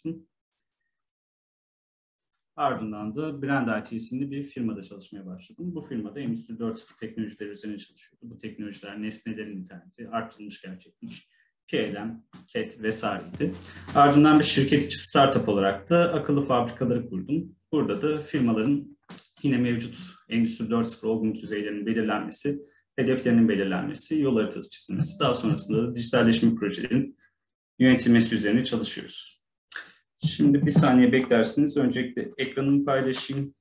çalıştım. Ardından da Brand IT isimli bir firmada çalışmaya başladım. Bu firmada Endüstri 4.0 teknolojileri üzerine çalışıyordu. Bu teknolojiler nesnelerin interneti, artırılmış gerçeklik, PLM, CAD vesaireydi. Ardından bir şirket içi startup olarak da akıllı fabrikaları kurdum. Burada da firmaların yine mevcut Endüstri 4.0 olgunluk düzeylerinin belirlenmesi, hedeflerinin belirlenmesi, yol haritası çizilmesi, daha sonrasında da dijitalleşme projelerinin yönetilmesi üzerine çalışıyoruz. Şimdi bir saniye beklersiniz. Öncelikle ekranımı paylaşayım.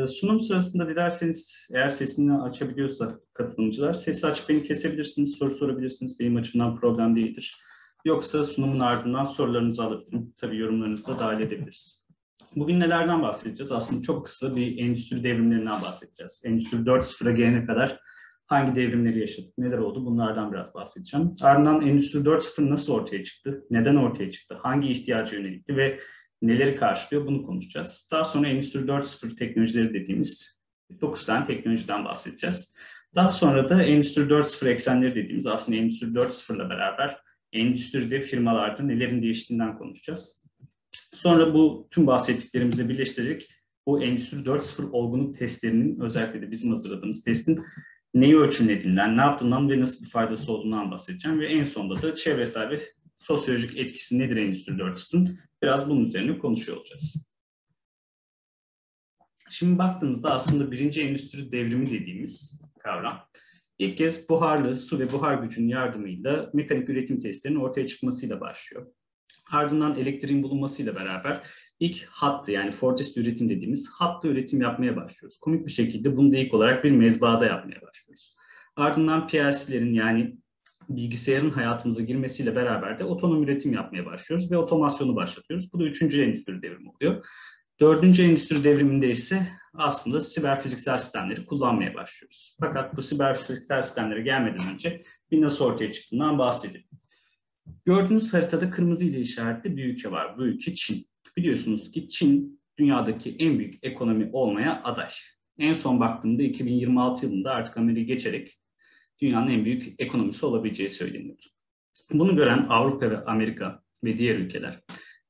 Sunum sırasında dilerseniz eğer sesini açabiliyorsa katılımcılar sesi açıp beni kesebilirsiniz, soru sorabilirsiniz. Benim açımdan problem değildir. Yoksa sunumun ardından sorularınızı alabilirim. Tabii yorumlarınızı da dahil edebiliriz. Bugün nelerden bahsedeceğiz? Aslında çok kısa bir endüstri devrimlerinden bahsedeceğiz. Endüstri 4.0'a gelene kadar hangi devrimleri yaşadık, neler oldu bunlardan biraz bahsedeceğim. Ardından Endüstri 4.0 nasıl ortaya çıktı, neden ortaya çıktı, hangi ihtiyaca yönelikti ve neleri karşılıyor bunu konuşacağız. Daha sonra Endüstri 4.0 teknolojileri dediğimiz 9 tane teknolojiden bahsedeceğiz. Daha sonra da Endüstri 4.0 eksenleri dediğimiz aslında Endüstri 4.0 ile beraber endüstride, firmalarda nelerin değiştiğinden konuşacağız. Sonra bu tüm bahsettiklerimizi birleştirerek bu Endüstri 4.0 olgunluk testlerinin özellikle de bizim hazırladığımız testin neyi ölçümlediğinden, ne yaptığından ve nasıl bir faydası olduğundan bahsedeceğim. Ve en sonunda da çevresel ve sosyolojik etkisi nedir Endüstri 4.0'ın? Biraz bunun üzerine konuşuyor olacağız. Şimdi baktığımızda aslında birinci endüstri devrimi dediğimiz kavram ilk kez buharlı su ve buhar gücünün yardımıyla mekanik üretim testlerinin ortaya çıkmasıyla başlıyor. Ardından elektriğin bulunmasıyla beraber ilk hattı yani forklift üretim dediğimiz hatlı üretim yapmaya başlıyoruz. Komik bir şekilde bunu da ilk olarak bir mezbahada yapmaya başlıyoruz. Ardından PLC'lerin yani bilgisayarın hayatımıza girmesiyle beraber de otonom üretim yapmaya başlıyoruz ve otomasyonu başlatıyoruz. Bu da üçüncü endüstri devrimi oluyor. Dördüncü endüstri devriminde ise aslında siber fiziksel sistemleri kullanmaya başlıyoruz. Fakat bu siber fiziksel sistemlere gelmeden önce bir nasıl ortaya çıktığından bahsedelim. Gördüğünüz haritada kırmızı ile işaretli bir ülke var. Bu ülke Çin. Biliyorsunuz ki Çin dünyadaki en büyük ekonomi olmaya aday. En son baktığımda 2026 yılında artık Amerika'yı geçerek dünyanın en büyük ekonomisi olabileceği söyleniyordu. Bunu gören Avrupa ve Amerika ve diğer ülkeler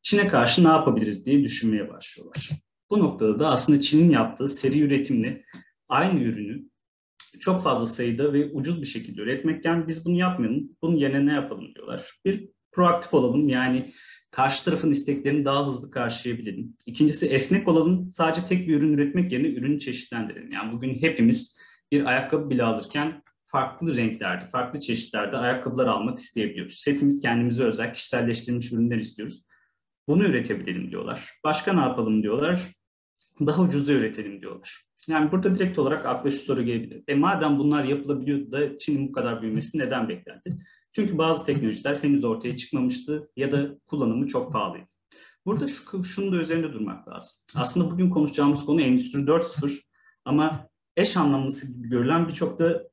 Çin'e karşı ne yapabiliriz diye düşünmeye başlıyorlar. Bu noktada da aslında Çin'in yaptığı seri üretimle aynı ürünü çok fazla sayıda ve ucuz bir şekilde üretmekken biz bunu yapmayalım, bunun yerine ne yapalım diyorlar. Bir, proaktif olalım yani karşı tarafın isteklerini daha hızlı karşılayabilelim. İkincisi esnek olalım, sadece tek bir ürün üretmek yerine ürünü çeşitlendirelim. Yani bugün hepimiz bir ayakkabı bile alırken farklı renklerde, farklı çeşitlerde ayakkabılar almak isteyebiliyoruz. Hepimiz kendimize özel kişiselleştirilmiş ürünler istiyoruz. Bunu üretebilelim diyorlar. Başka ne yapalım diyorlar? Daha ucuza üretelim diyorlar. Yani burada direkt olarak akla şu soru gelebilir. Madem bunlar yapılabiliyordu da Çin'in bu kadar büyümesi neden beklendi? Çünkü bazı teknolojiler henüz ortaya çıkmamıştı ya da kullanımı çok pahalıydı. Burada şunu da üzerinde durmak lazım. Aslında bugün konuşacağımız konu Endüstri 4.0 ama eş anlamlısı gibi görülen birçok da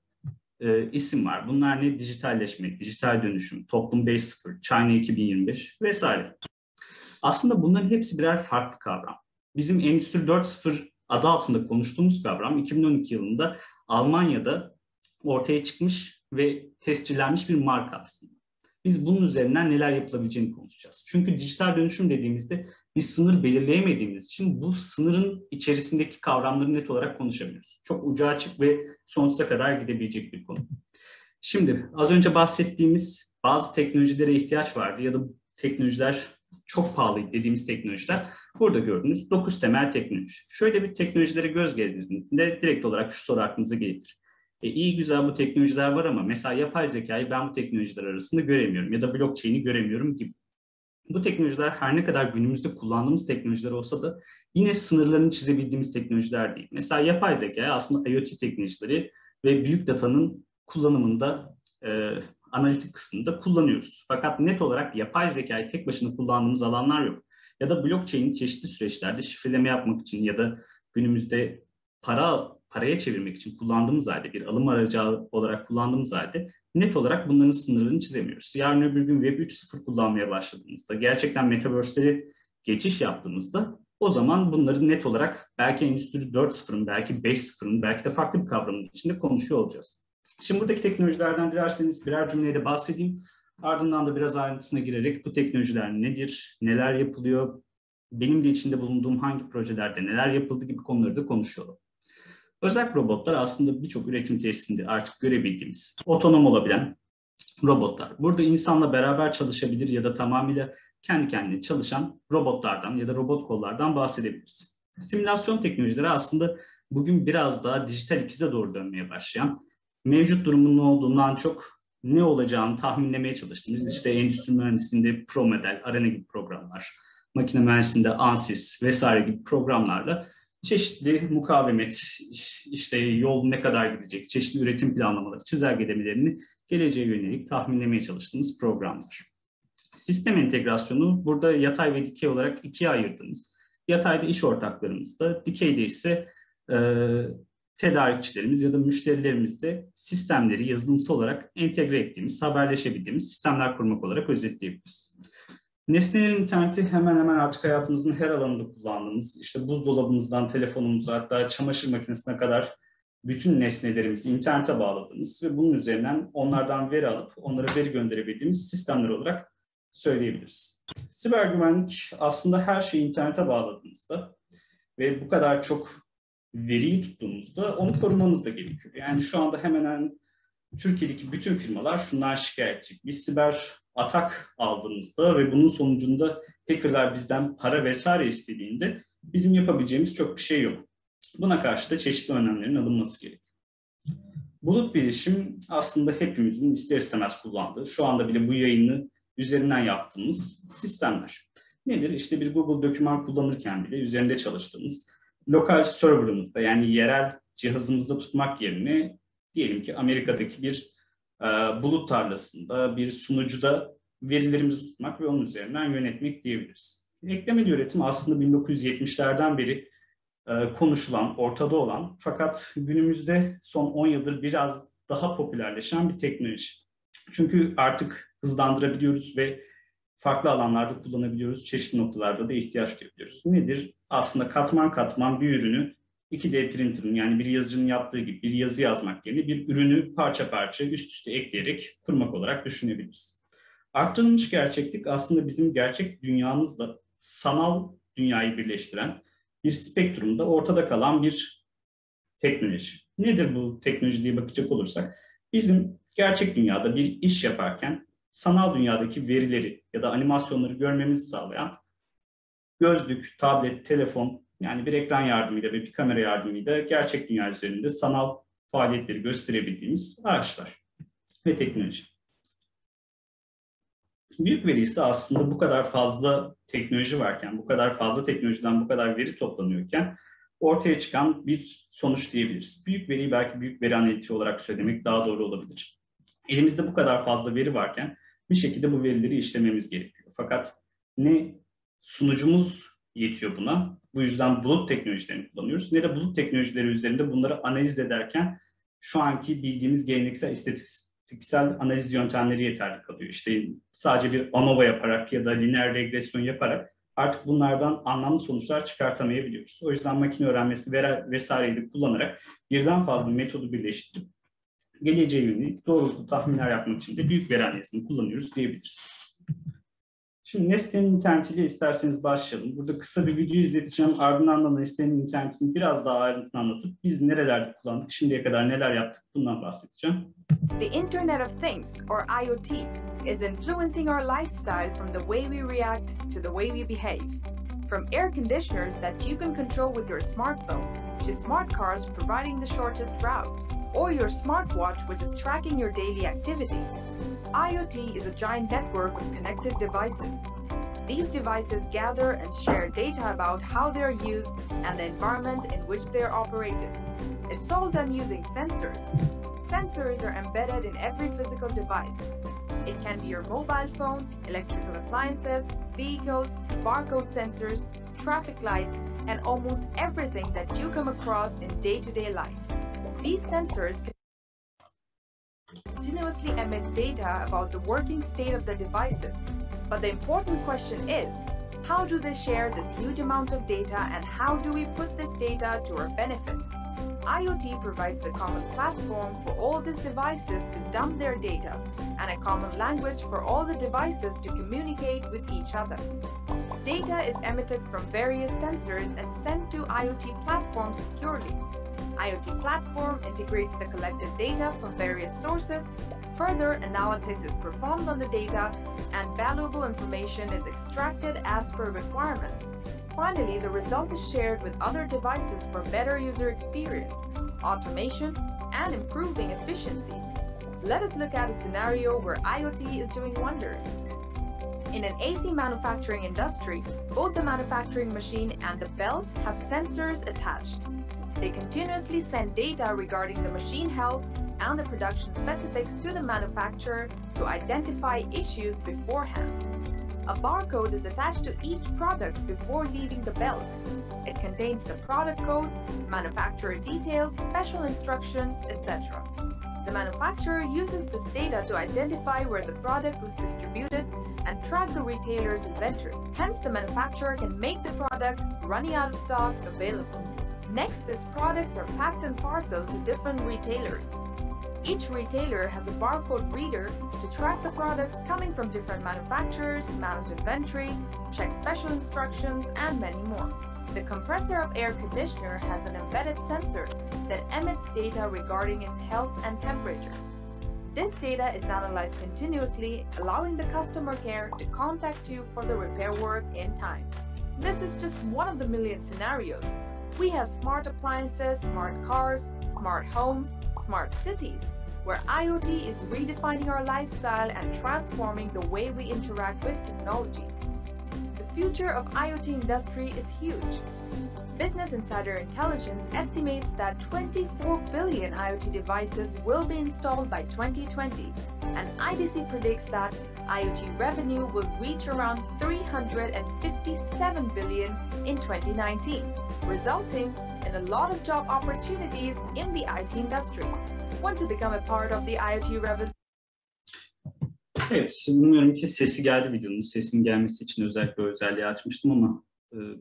isim var. Bunlar ne? Dijitalleşme, dijital dönüşüm, Toplum 5.0, China 2025 vesaire. Aslında bunların hepsi birer farklı kavram. Bizim Endüstri 4.0 adı altında konuştuğumuz kavram 2012 yılında Almanya'da ortaya çıkmış ve tescillenmiş bir marka aslında. Biz bunun üzerinden neler yapılabileceğini konuşacağız. Çünkü dijital dönüşüm dediğimizde bir sınır belirleyemediğimiz için bu sınırın içerisindeki kavramları net olarak konuşamıyoruz. Çok ucu açık ve sonsuza kadar gidebilecek bir konu. Şimdi az önce bahsettiğimiz bazı teknolojilere ihtiyaç vardı ya da teknolojiler çok pahalı dediğimiz teknolojiler burada gördüğünüz 9 temel teknoloji. Şöyle bir teknolojilere göz gezdirdiğinizde direkt olarak şu soru aklınıza gelir. İyi güzel bu teknolojiler var ama mesela yapay zekayı ben bu teknolojiler arasında göremiyorum ya da blockchain'i göremiyorum gibi. Bu teknolojiler her ne kadar günümüzde kullandığımız teknolojiler olsa da yine sınırlarını çizebildiğimiz teknolojiler değil. Mesela yapay zeka aslında IoT teknolojileri ve büyük datanın kullanımında analitik kısmında kullanıyoruz. Fakat net olarak yapay zekayı tek başına kullandığımız alanlar yok. Ya da blockchain'in çeşitli süreçlerde şifreleme yapmak için ya da günümüzde paraya çevirmek için kullandığımız halde bir alım aracı olarak kullandığımız halde net olarak bunların sınırlarını çizemiyoruz. Yarın öbür gün Web 3.0 kullanmaya başladığımızda, gerçekten Metaverse'lere geçiş yaptığımızda o zaman bunları net olarak belki Endüstri 4.0'ın, belki 5.0'ın, belki de farklı bir kavramın içinde konuşuyor olacağız. Şimdi buradaki teknolojilerden dilerseniz birer cümleyle bahsedeyim. Ardından da biraz ayrıntısına girerek bu teknolojiler nedir, neler yapılıyor, benim de içinde bulunduğum hangi projelerde neler yapıldı gibi konuları da konuşuyorum. Özel robotlar aslında birçok üretim tesisinde artık görebildiğimiz, otonom olabilen robotlar. Burada insanla beraber çalışabilir ya da tamamıyla kendi kendine çalışan robotlardan ya da robot kollardan bahsedebiliriz. Simülasyon teknolojileri aslında bugün biraz daha dijital ikize doğru dönmeye başlayan, mevcut durumun ne olduğundan çok ne olacağını tahminlemeye çalıştığımız, işte endüstri mühendisliğinde ProModel, Arena gibi programlar, makine mühendisliğinde ANSYS vesaire gibi programlarla çeşitli mukavemet, işte yol ne kadar gidecek, çeşitli üretim planlamaları, çizelgelemelerini geleceğe yönelik tahminlemeye çalıştığımız programlar. Sistem entegrasyonu burada yatay ve dikey olarak ikiye ayırdığımız, yatayda iş ortaklarımızda, dikeyde ise tedarikçilerimiz ya da müşterilerimizle sistemleri yazılımsal olarak entegre ettiğimiz, haberleşebildiğimiz sistemler kurmak olarak özetleyebiliriz. Nesnelerin interneti hemen hemen artık hayatımızın her alanında kullandığımız, işte buzdolabımızdan telefonumuza hatta çamaşır makinesine kadar bütün nesnelerimizi internete bağladığımız ve bunun üzerinden onlardan veri alıp onlara veri gönderebildiğimiz sistemler olarak söyleyebiliriz. Siber güvenlik aslında her şeyi internete bağladığımızda ve bu kadar çok veriyi tuttuğumuzda onu korumamız da gerekiyor. Yani şu anda hemen hemen Türkiye'deki bütün firmalar şundan şikayetçi. Biz siber atak aldığımızda ve bunun sonucunda hackerlar bizden para vesaire istediğinde bizim yapabileceğimiz çok bir şey yok. Buna karşı da çeşitli önlemlerin alınması gerekiyor. Bulut bilişim aslında hepimizin ister istemez kullandığı, şu anda bile bu yayını üzerinden yaptığımız sistemler. Nedir? İşte bir Google doküman kullanırken bile üzerinde çalıştığımız lokal serverımızda, yani yerel cihazımızda tutmak yerine diyelim ki Amerika'daki bir bulut tarlasında, bir sunucuda verilerimizi tutmak ve onun üzerinden yönetmek diyebiliriz. Eklemeli üretim aslında 1970'lerden beri konuşulan, ortada olan fakat günümüzde son 10 yıldır biraz daha popülerleşen bir teknoloji. Çünkü artık hızlandırabiliyoruz ve farklı alanlarda kullanabiliyoruz, çeşitli noktalarda da ihtiyaç duyabiliyoruz. Nedir? Aslında katman katman bir ürünü 2D printer'ın, yani bir yazıcının yaptığı gibi bir yazı yazmak yerine bir ürünü parça parça üst üste ekleyerek kurmak olarak düşünebiliriz. Arttırılmış gerçeklik aslında bizim gerçek dünyamızla sanal dünyayı birleştiren bir spektrumda ortada kalan bir teknoloji. Nedir bu teknoloji diye bakacak olursak, bizim gerçek dünyada bir iş yaparken sanal dünyadaki verileri ya da animasyonları görmemizi sağlayan gözlük, tablet, telefon, yani bir ekran yardımıyla ve bir kamera yardımıyla gerçek dünya üzerinde sanal faaliyetleri gösterebildiğimiz araçlar ve teknoloji. Büyük veri ise aslında bu kadar fazla teknoloji varken, bu kadar fazla teknolojiden bu kadar veri toplanıyorken ortaya çıkan bir sonuç diyebiliriz. Büyük veriyi belki büyük veri analitiği olarak söylemek daha doğru olabilir. Elimizde bu kadar fazla veri varken bir şekilde bu verileri işlememiz gerekiyor. Fakat ne sunucumuz yetiyor buna, bu yüzden bulut teknolojilerini kullanıyoruz, ne de bulut teknolojileri üzerinde bunları analiz ederken şu anki bildiğimiz geleneksel istatistiksel analiz yöntemleri yeterli kalıyor. İşte sadece bir ANOVA yaparak ya da lineer regresyon yaparak artık bunlardan anlamlı sonuçlar çıkartamayabiliyoruz. O yüzden makine öğrenmesi vesaireyi kullanarak birden fazla metodu birleştirip geleceğe yönelik doğrultuda tahminler yapmak için de büyük veri analizini kullanıyoruz diyebiliriz. Şimdi nesnenin internetiyle isterseniz başlayalım. Burada kısa bir video izleteceğim. Ardından da nesnenin internetini biraz daha ayrıntılı anlatıp biz nerelerde kullandık, şimdiye kadar neler yaptık bundan bahsedeceğim. The Internet of Things, or IoT, is influencing our lifestyle from the way we react to the way we behave. From air conditioners that you can control with your smartphone, to smart cars providing the shortest route, or your smartwatch which is tracking your daily activities. IoT is a giant network of connected devices. These devices gather and share data about how they are used and the environment in which they are operated. It's all done using sensors. Sensors are embedded in every physical device. It can be your mobile phone, electrical appliances, vehicles, barcode sensors, traffic lights, and almost everything that you come across in day-to-day life. These sensors continuously emit data about the working state of the devices. But the important question is, how do they share this huge amount of data and how do we put this data to our benefit? IoT provides a common platform for all these devices to dump their data and a common language for all the devices to communicate with each other. Data is emitted from various sensors and sent to IoT platforms securely. IoT platform integrates the collected data from various sources. Further analytics is performed on the data and valuable information is extracted as per requirements. Finally, the result is shared with other devices for better user experience, automation, and improving efficiencies. Let us look at a scenario where IoT is doing wonders. In an AC manufacturing industry, both the manufacturing machine and the belt have sensors attached. They continuously send data regarding the machine health and the production specifics to the manufacturer to identify issues beforehand. A barcode is attached to each product before leaving the belt. It contains the product code, manufacturer details, special instructions, etc. The manufacturer uses this data to identify where the product was distributed and track the retailer's inventory. Hence, the manufacturer can make the product running out of stock available. Next, these products are packed and parceled to different retailers. Each retailer has a barcode reader to track the products coming from different manufacturers, manage inventory, check special instructions, and many more. The compressor of air conditioner has an embedded sensor that emits data regarding its health and temperature. This data is analyzed continuously, allowing the customer care to contact you for the repair work in time. This is just one of the million scenarios. We have smart appliances, smart cars, smart homes, smart cities, where IoT is redefining our lifestyle and transforming the way we interact with technologies. The future of IoT industry is huge. Business Insider Intelligence estimates that 24 billion IoT devices will be installed by 2020, and IDC predicts that IoT revenue will reach around 357 billion in 2019, resulting in a lot of job opportunities in the IT industry. Want to become a part of the IoT revolution? Evet, umuyorum ki sesi geldi videonun. Sesin gelmesi için özellikle o özelliği açmıştım ama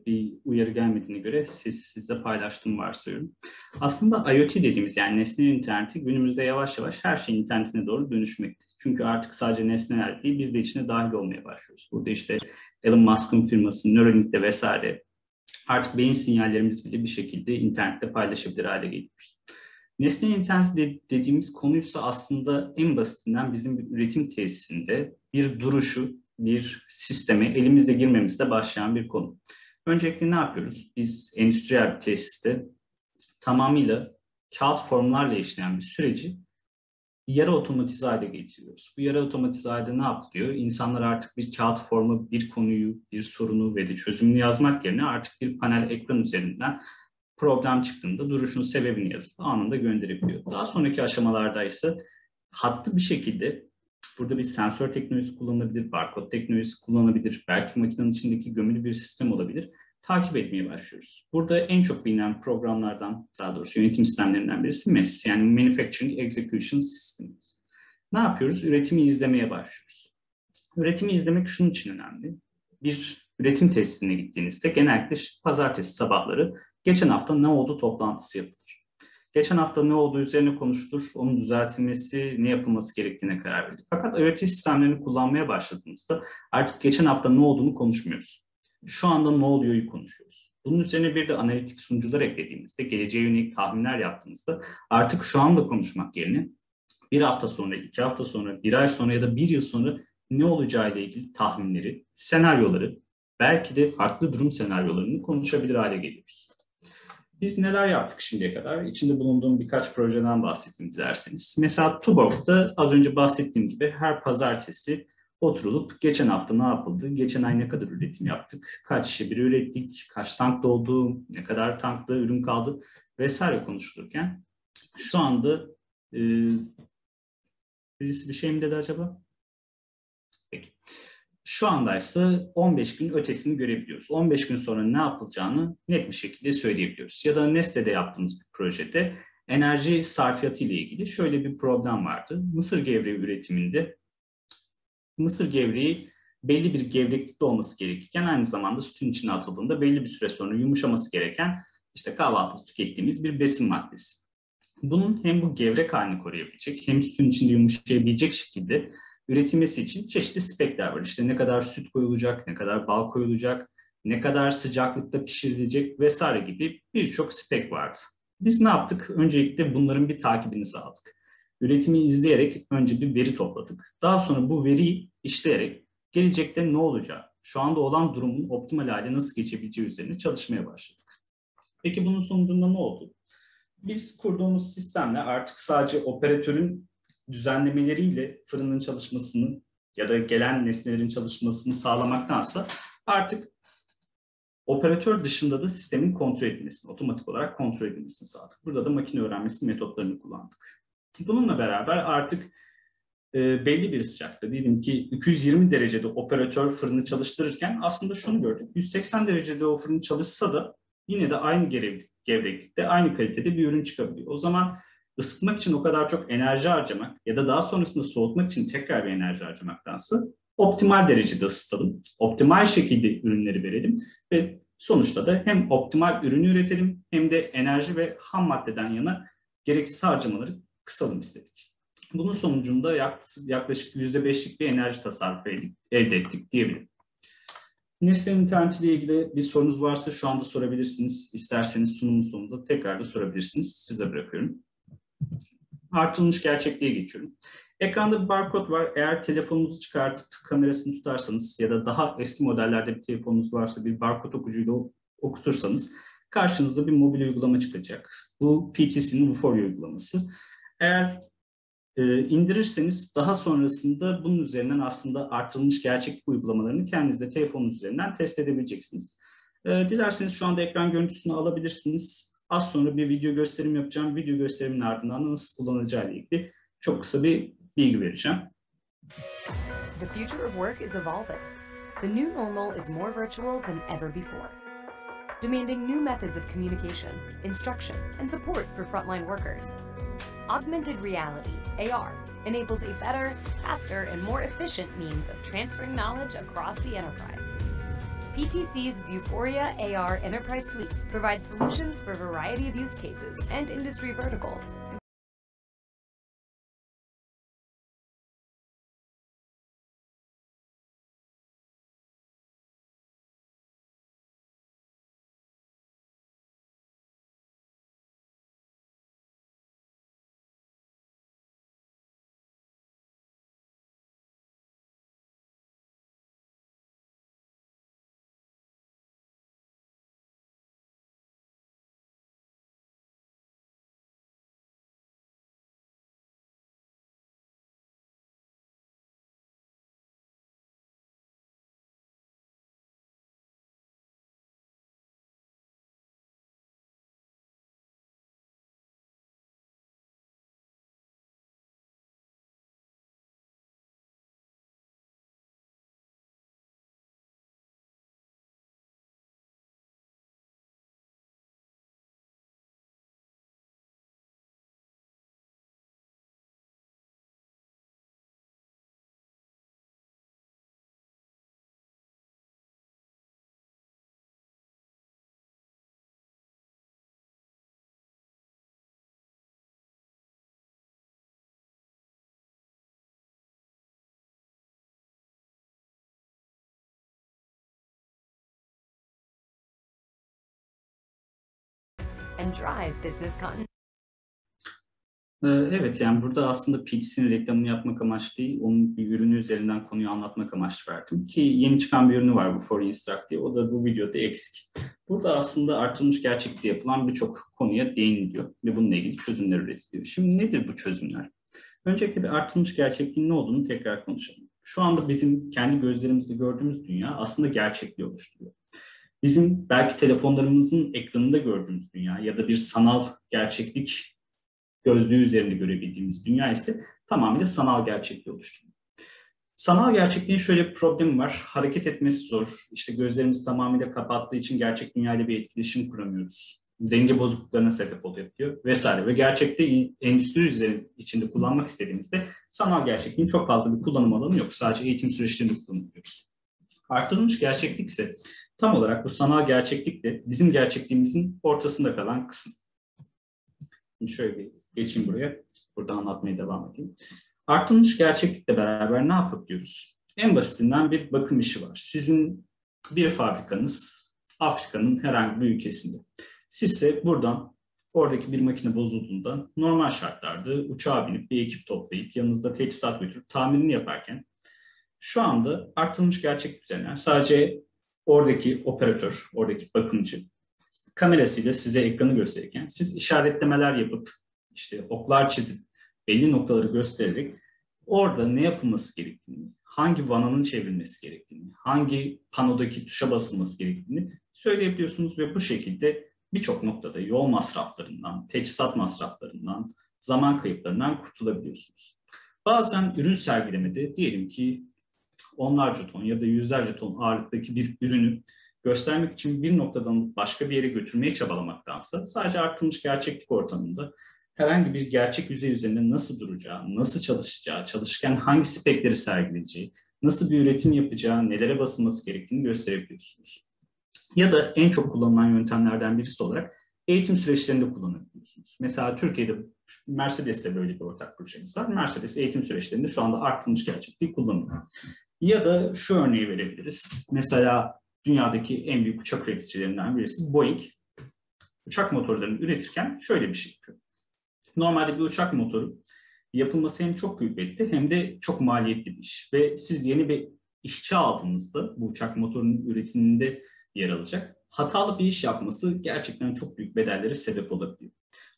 bir uyarı gelmediğine göre sesi sizle paylaştığımı varsayıyorum. Aslında IoT dediğimiz yani nesneler interneti günümüzde yavaş yavaş her şeyin internetine doğru dönüşmekte. Çünkü artık sadece nesneler değil biz de içine dahil olmaya başlıyoruz. Burada işte Elon Musk'ın firması Neuralink'te vesaire artık beyin sinyallerimiz bile bir şekilde internette paylaşabilir hale geliyoruz. Nesne interneti dediğimiz konuysa aslında en basitinden bizim bir üretim tesisinde bir duruşu, bir sisteme elimizle girmemizle başlayan bir konu. Öncelikle ne yapıyoruz? Biz endüstriyel bir tesiste tamamıyla kağıt formlarla işleyen bir süreci yarı otomatize hale getiriyoruz. Bu yarı otomatize halde ne yapılıyor? İnsanlar artık bir kağıt formu, bir konuyu, bir sorunu ve de çözümünü yazmak yerine artık bir panel ekran üzerinden problem çıktığında duruşun sebebini yazıp anında gönderebiliyor. Daha sonraki aşamalarda ise hatlı bir şekilde burada bir sensör teknolojisi kullanılabilir, barkod teknolojisi kullanılabilir, belki makinenin içindeki gömülü bir sistem olabilir. Takip etmeye başlıyoruz. Burada en çok bilinen programlardan, daha doğrusu yönetim sistemlerinden birisi MES, yani Manufacturing Execution Systems. Ne yapıyoruz? Üretimi izlemeye başlıyoruz. Üretimi izlemek şunun için önemli. Bir üretim tesisine gittiğinizde genellikle pazartesi sabahları geçen hafta ne oldu toplantısı yapılır. Geçen hafta ne olduğu üzerine konuşulur, onun düzeltilmesi, ne yapılması gerektiğine karar verilir. Fakat IoT sistemlerini kullanmaya başladığımızda artık geçen hafta ne olduğunu konuşmuyoruz. Şu anda ne oluyor'yu konuşuyoruz. Bunun üzerine bir de analitik sunucular eklediğimizde, geleceğe yönelik tahminler yaptığımızda artık şu anda konuşmak yerine bir hafta sonra, 2 hafta sonra, 1 ay sonra ya da 1 yıl sonra ne olacağıyla ilgili tahminleri, senaryoları, belki de farklı durum senaryolarını konuşabilir hale geliyoruz. Biz neler yaptık şimdiye kadar? İçinde bulunduğum birkaç projeden bahsettim dilerseniz. Mesela Tuborg'da az önce bahsettiğim gibi her pazartesi oturulup geçen hafta ne yapıldı, geçen ay ne kadar üretim yaptık, kaç şişe biri ürettik, kaç tank doldu, ne kadar tankta ürün kaldı vesaire konuşulurken şu anda birisi bir şey mi dedi acaba? Peki. Şu anda ise 15 gün ötesini görebiliyoruz. 15 gün sonra ne yapılacağını net bir şekilde söyleyebiliyoruz. Ya da Neste'de yaptığımız bir projede enerji sarfiyatı ile ilgili şöyle bir problem vardı. Mısır gevreği üretiminde mısır gevreği belli bir gevreklikte olması gerekirken aynı zamanda sütün içine atıldığında belli bir süre sonra yumuşaması gereken işte kahvaltıda tükettiğimiz bir besin maddesi. Bunun hem bu gevrek halini koruyabilecek hem sütün içinde yumuşayabilecek şekilde üretilmesi için çeşitli spekler var. İşte ne kadar süt koyulacak, ne kadar bal koyulacak, ne kadar sıcaklıkta pişirilecek vesaire gibi birçok spek vardı. Biz ne yaptık? Öncelikle bunların bir takibini sağladık. Üretimi izleyerek önce bir veri topladık. Daha sonra bu veriyi işleyerek gelecekte ne olacağı, şu anda olan durumun optimal hale nasıl geçebileceği üzerine çalışmaya başladık. Peki bunun sonucunda ne oldu? Biz kurduğumuz sistemle artık sadece operatörün düzenlemeleriyle fırının çalışmasını ya da gelen nesnelerin çalışmasını sağlamaktansa artık operatör dışında da sistemin kontrol edilmesini, otomatik olarak kontrol edilmesini sağladık. Burada da makine öğrenmesi metotlarını kullandık. Bununla beraber artık belli bir sıcakta, diyelim ki 220 derecede operatör fırını çalıştırırken aslında şunu gördük. 180 derecede o fırın çalışsa da yine de aynı gevreklikte, aynı kalitede bir ürün çıkabiliyor. O zaman ısıtmak için o kadar çok enerji harcamak ya da daha sonrasında soğutmak için tekrar bir enerji harcamaktansa optimal derecede ısıtalım, optimal şekilde ürünleri verelim ve sonuçta da hem optimal ürünü üretelim hem de enerji ve ham maddeden yana gereksiz harcamaları kısalım istedik. Bunun sonucunda yaklaşık %5'lik bir enerji tasarrufu elde ettik diyebilirim. Nesne'nin interneti ile ilgili bir sorunuz varsa şu anda sorabilirsiniz. İsterseniz sunumun sonunda tekrar da sorabilirsiniz. Size bırakıyorum. Artırılmış gerçekliğe geçiyorum. Ekranda bir barkod var. Eğer telefonunuzu çıkartıp kamerasını tutarsanız ya da daha eski modellerde bir telefonunuz varsa bir barkod okuyucuyla okutursanız karşınıza bir mobil uygulama çıkacak. Bu PTC'nin Vuforia uygulaması. Eğer indirirseniz daha sonrasında bunun üzerinden aslında artırılmış gerçeklik uygulamalarını kendiniz de telefonunuz üzerinden test edebileceksiniz. Dilerseniz şu anda ekran görüntüsünü alabilirsiniz. Az sonra bir video gösterim yapacağım. Video gösterimin ardından nasıl kullanılacağı ile ilgili çok kısa bir bilgi vereceğim. The future of work is evolving. The new normal is more virtual than ever before, demanding new methods of communication, instruction, and support for frontline workers. Augmented reality, AR, enables a better, faster, and more efficient means of transferring knowledge across the enterprise. PTC's Vuforia AR Enterprise Suite provides solutions for a variety of use cases and industry verticals. And drive business continuity. Evet, yani burada aslında PTC'nin reklamını yapmak amaç değil, onun bir ürünü üzerinden konuyu anlatmak amaç verdim. Ki yeni çıkan bir ürünü var bu Vuforia Instruct diye, o da bu videoda eksik. Burada aslında artırılmış gerçeklikte yapılan birçok konuya değiniliyor ve bununla ilgili çözümler üretiliyor. Şimdi nedir bu çözümler? Öncelikle bir artırılmış gerçekliğin ne olduğunu tekrar konuşalım. Şu anda bizim kendi gözlerimizle gördüğümüz dünya aslında gerçekliği oluşturuyor. Bizim belki telefonlarımızın ekranında gördüğümüz dünya ya da bir sanal gerçeklik gözlüğü üzerinde görebildiğimiz dünya ise tamamıyla sanal gerçekliği oluşturuyor. Sanal gerçekliğin şöyle bir problemi var. Hareket etmesi zor. İşte gözlerimiz tamamıyla kapattığı için gerçek dünyayla bir etkileşim kuramıyoruz. Denge bozukluklarına sebep oluyor vesaire. Ve gerçekte endüstri içinde kullanmak istediğimizde sanal gerçekliğin çok fazla bir kullanım alanı yok. Sadece eğitim süreçlerinde kullanıyoruz. Artırılmış gerçeklik ise tam olarak bu sanal gerçeklikle bizim gerçekliğimizin ortasında kalan kısım. Şimdi şöyle bir geçeyim buraya. Burada anlatmaya devam edeyim. Artırılmış gerçeklikle beraber ne yapabiliyoruz? En basitinden bir bakım işi var. Sizin bir fabrikanız Afrika'nın herhangi bir ülkesinde. Siz ise buradan oradaki bir makine bozulduğunda normal şartlarda uçağa binip bir ekip toplayıp yanınızda teçhizat götürüp tamirini yaparken şu anda artırılmış gerçeklik üzerinden sadece oradaki operatör, oradaki bakımcı kamerasıyla size ekranı gösterirken siz işaretlemeler yapıp işte oklar çizip belli noktaları göstererek orada ne yapılması gerektiğini, hangi vananın çevrilmesi gerektiğini, hangi panodaki tuşa basılması gerektiğini söyleyebiliyorsunuz ve bu şekilde birçok noktada yol masraflarından, teçhizat masraflarından, zaman kayıplarından kurtulabiliyorsunuz. Bazen ürün sergilemede diyelim ki onlarca ton ya da yüzlerce ton ağırlıktaki bir ürünü göstermek için bir noktadan başka bir yere götürmeye çabalamaktansa sadece artırılmış gerçeklik ortamında herhangi bir gerçek yüzey üzerinde nasıl duracağı, nasıl çalışacağı, çalışırken hangi spekleri sergileyeceği, nasıl bir üretim yapacağı, nelere basılması gerektiğini gösterebiliyorsunuz. Ya da en çok kullanılan yöntemlerden birisi olarak eğitim süreçlerinde kullanabiliyorsunuz. Mesela Türkiye'de Mercedes'te böyle bir ortak projemiz var. Mercedes eğitim süreçlerinde şu anda artırılmış gerçekliği kullanıyor. Ya da şu örneği verebiliriz. Mesela dünyadaki en büyük uçak üreticilerinden birisi Boeing. Uçak motorlarını üretirken şöyle bir şey yapıyor. Normalde bir uçak motoru yapılması hem çok külfetli hem de çok maliyetli bir iş. Ve siz yeni bir işçi aldığınızda bu uçak motorunun üretiminde yer alacak. Hatalı bir iş yapması gerçekten çok büyük bedellere sebep olabiliyor.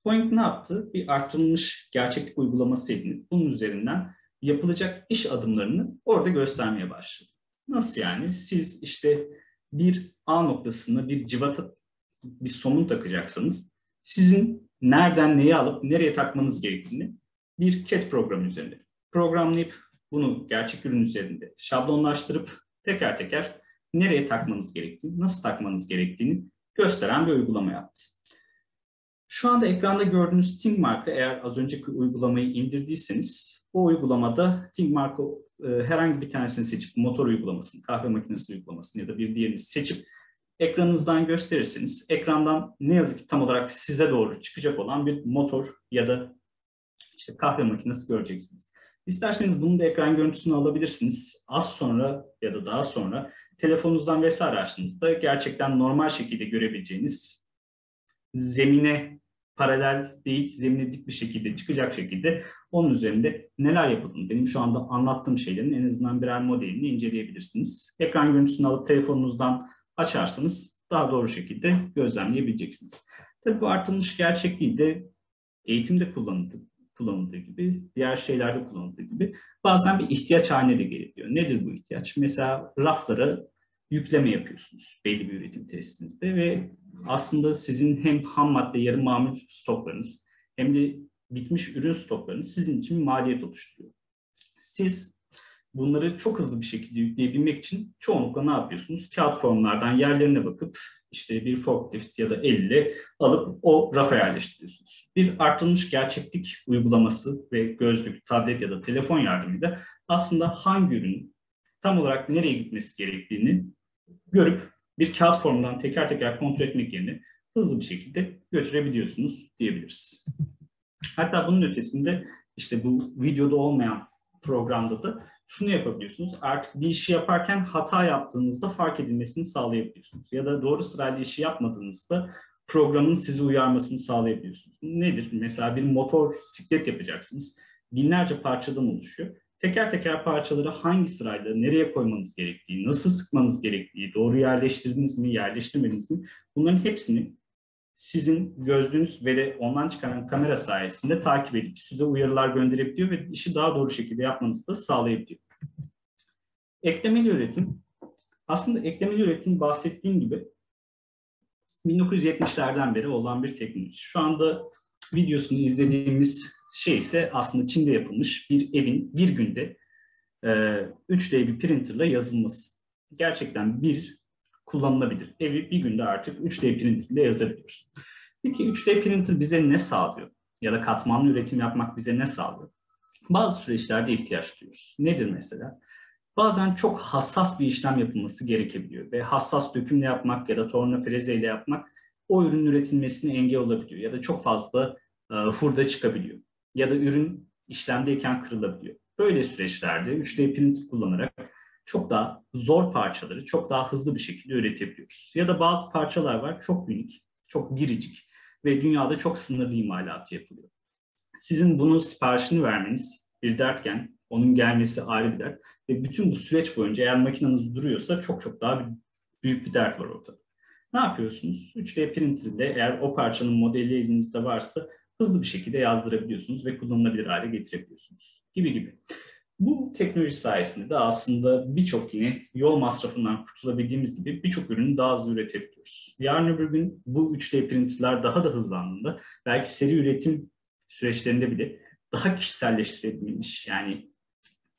Boeing ne yaptı? Bir artırılmış gerçeklik uygulaması edinip bunun üzerinden yapılacak iş adımlarını orada göstermeye başladı. Nasıl yani? Siz işte bir A noktasında bir cıvata, bir somun takacaksanız sizin nereden neyi alıp nereye takmanız gerektiğini bir CAD programı üzerinde programlayıp bunu gerçek ürün üzerinde şablonlaştırıp teker teker nereye takmanız gerektiğini, nasıl takmanız gerektiğini gösteren bir uygulama yaptı. Şu anda ekranda gördüğünüz ThinkMark'ı eğer az önceki uygulamayı indirdiyseniz o uygulamada ThinkMark'ı herhangi bir tanesini seçip motor uygulamasını, kahve makinesi uygulamasını ya da bir diğerini seçip ekranınızdan gösterirseniz ekrandan ne yazık ki tam olarak size doğru çıkacak olan bir motor ya da işte kahve makinesi göreceksiniz. İsterseniz bunun da ekran görüntüsünü alabilirsiniz. Az sonra ya da daha sonra telefonunuzdan vesaire açtığınızda gerçekten normal şekilde görebileceğiniz zemine paralel değil, zemine dik bir şekilde çıkacak şekilde onun üzerinde neler yapıldığını, benim şu anda anlattığım şeylerin en azından birer modelini inceleyebilirsiniz. Ekran görüntüsünü alıp telefonunuzdan açarsanız daha doğru şekilde gözlemleyebileceksiniz. Tabii bu artırılmış gerçekliği de eğitimde kullanıldığı gibi, diğer şeylerde kullanıldığı gibi bazen bir ihtiyaç haline de gelebiliyor. Nedir bu ihtiyaç? Mesela raflara yükleme yapıyorsunuz belli bir üretim tesisinizde ve aslında sizin hem ham madde yarı mamul stoklarınız hem de bitmiş ürün stoklarınız sizin için maliyet oluşturuyor. Siz bunları çok hızlı bir şekilde yükleyebilmek için çoğunlukla ne yapıyorsunuz? Kağıt formlardan yerlerine bakıp işte bir forklift ya da elle alıp o rafa yerleştiriyorsunuz. Bir artırılmış gerçeklik uygulaması ve gözlük, tablet ya da telefon yardımıyla aslında hangi ürünün tam olarak nereye gitmesi gerektiğini görüp bir kağıt formundan teker teker kontrol etmek yerine hızlı bir şekilde götürebiliyorsunuz diyebiliriz. Hatta bunun ötesinde işte bu videoda olmayan programda da şunu yapabiliyorsunuz. Artık bir işi yaparken hata yaptığınızda fark edilmesini sağlayabiliyorsunuz. Ya da doğru sırayla işi yapmadığınızda programın sizi uyarmasını sağlayabiliyorsunuz. Nedir? Mesela bir motor siklet yapacaksınız. Binlerce parçadan oluşuyor. Teker teker parçaları hangi sırayla nereye koymanız gerektiği, nasıl sıkmanız gerektiği, doğru yerleştirdiniz mi, yerleştirmediniz mi? Bunların hepsini sizin gözlüğünüz ve de ondan çıkan kamera sayesinde takip edip size uyarılar gönderebiliyor ve işi daha doğru şekilde yapmanızı da sağlayabiliyor. Eklemeli üretim. Aslında eklemeli üretim bahsettiğim gibi 1970'lerden beri olan bir teknoloji. Şu anda videosunu izlediğimiz şey ise aslında Çin'de yapılmış bir evin bir günde 3D bir printerla yazılması. Gerçekten bir kullanılabilir. Evi bir günde artık 3D printerle yazabiliyoruz. Peki 3D printer bize ne sağlıyor? Ya da katmanlı üretim yapmak bize ne sağlıyor? Bazı süreçlerde ihtiyaç duyuyoruz. Nedir mesela? bazen çok hassas bir işlem yapılması gerekebiliyor ve hassas dökümle yapmak ya da torna frezeyle yapmak o ürünün üretilmesine engel olabiliyor ya da çok fazla hurda çıkabiliyor ya da ürün işlemdeyken kırılabiliyor. Böyle süreçlerde 3D print kullanarak çok daha zor parçaları çok daha hızlı bir şekilde üretebiliyoruz. Ya da bazı parçalar var çok unik, çok biricik ve dünyada çok sınırlı imalatı yapılıyor. Sizin bunu siparişini vermeniz bir dertken onun gelmesi ayrı bir dert ve bütün bu süreç boyunca eğer makineniz duruyorsa çok daha büyük bir dert var ortada. Ne yapıyorsunuz? 3D printer ile eğer o parçanın modeli elinizde varsa hızlı bir şekilde yazdırabiliyorsunuz ve kullanılabilir hale getirebiliyorsunuz gibi. Bu teknoloji sayesinde de aslında birçok yine yol masrafından kurtulabildiğimiz gibi birçok ürünü daha hızlı üretebiliyoruz. Yarın öbür gün bu 3D printerler daha da hızlandığında belki seri üretim süreçlerinde bile daha kişiselleştirebilmiş, yani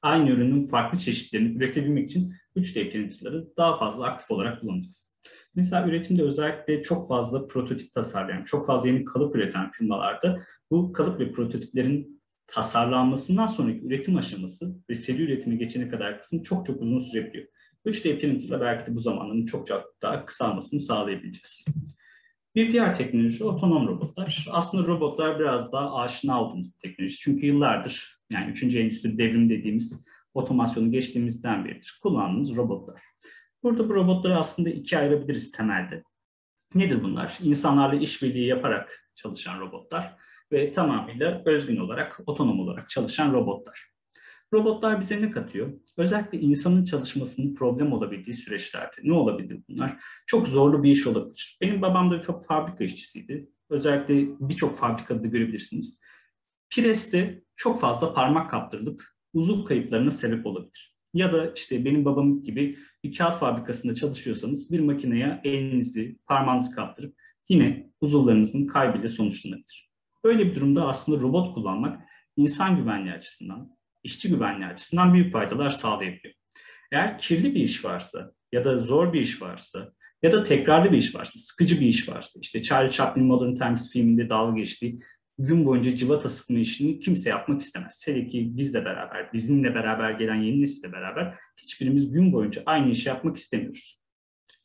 aynı ürünün farklı çeşitlerini üretebilmek için 3D printerları daha fazla aktif olarak kullanacağız. Mesela üretimde özellikle çok fazla prototip tasarlayan, çok fazla yeni kalıp üreten firmalarda bu kalıp ve prototiplerin tasarlanmasından sonraki üretim aşaması ve seri üretime geçene kadar kısım çok uzun sürebiliyor. 3D printerla belki de bu zamanların çok daha kısalmasını sağlayabileceğiz. Bir diğer teknoloji otonom robotlar. Aslında robotlar biraz daha aşina olduğumuz bir teknoloji. Çünkü yıllardır, yani 3. Endüstri Devrimi dediğimiz otomasyonu geçtiğimizden beridir kullandığımız robotlar. Burada bu robotları aslında ikiye ayırabiliriz temelde. Nedir bunlar? İnsanlarla işbirliği yaparak çalışan robotlar ve tamamıyla özgün olarak, otonom olarak çalışan robotlar. Robotlar bize ne katıyor? Özellikle insanın çalışmasının problem olabildiği süreçlerde ne olabilir bunlar? Çok zorlu bir iş olabilir. Benim babam da bir fabrika işçisiydi. Özellikle birçok fabrikada görebilirsiniz. Preste çok fazla parmak kaptırılıp uzuv kayıplarına sebep olabilir. Ya da işte benim babam gibi bir kağıt fabrikasında çalışıyorsanız bir makineye elinizi, parmağınızı kaptırıp yine uzuvlarınızın kaybıyla sonuçlanabilir. Böyle bir durumda aslında robot kullanmak insan güvenliği açısından, işçi güvenliği açısından büyük faydalar sağlayabiliyor. Eğer kirli bir iş varsa ya da zor bir iş varsa ya da tekrarlı bir iş varsa, sıkıcı bir iş varsa, işte Charlie Chaplin Modern Times filminde dalga geçtiği gün boyunca cıvata sıkma işini kimse yapmak istemez. Hele ki bizle beraber, bizimle beraber gelen yeni nesille beraber hiçbirimiz gün boyunca aynı işi yapmak istemiyoruz.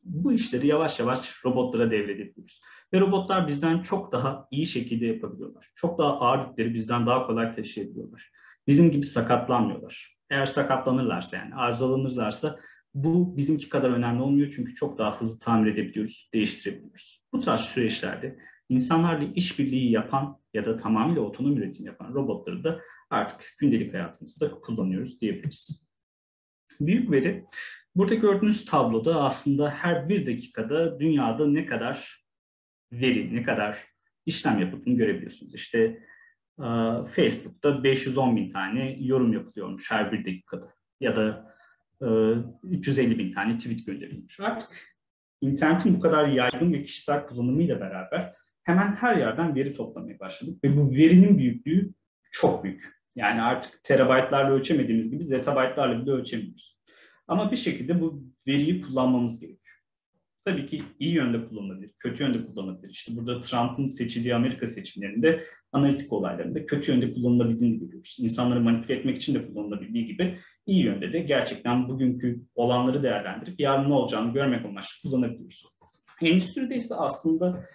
Bu işleri yavaş yavaş robotlara devredebiliyoruz. Ve robotlar bizden çok daha iyi şekilde yapabiliyorlar. Çok daha ağır yükleri bizden daha kolay taşıyabiliyorlar. Bizim gibi sakatlanmıyorlar. Eğer sakatlanırlarsa, yani arızalanırlarsa bu bizimki kadar önemli olmuyor çünkü çok daha hızlı tamir edebiliyoruz, değiştirebiliyoruz. Bu tarz süreçlerde insanlarla işbirliği yapan ya da tamamıyla otonom üretim yapan robotları da artık gündelik hayatımızda kullanıyoruz diyebiliriz. Büyük veri, burada gördüğünüz tabloda aslında her bir dakikada dünyada ne kadar veri, ne kadar işlem yapıldığını görebiliyorsunuz. İşte Facebook'ta 510 bin tane yorum yapılıyormuş her bir dakikada ya da 350 bin tane tweet gönderilmiş. Artık internetin bu kadar yaygın ve kişisel kullanımıyla beraber hemen her yerden veri toplamaya başladık ve bu verinin büyüklüğü çok büyük. Yani artık terabaytlarla ölçemediğimiz gibi zettabaytlarla bile ölçemiyoruz. Ama bir şekilde bu veriyi kullanmamız gerekiyor. Tabii ki iyi yönde kullanılabilir, kötü yönde kullanılabilir. İşte burada Trump'ın seçildiği Amerika seçimlerinde analitik olaylarında kötü yönde kullanılabildiğini görüyoruz. İnsanları manipüle etmek için de kullanılabildiği gibi iyi yönde de gerçekten bugünkü olanları değerlendirip yarın ne olacağını görmek amaçlı kullanabiliyoruz. Endüstride ise aslında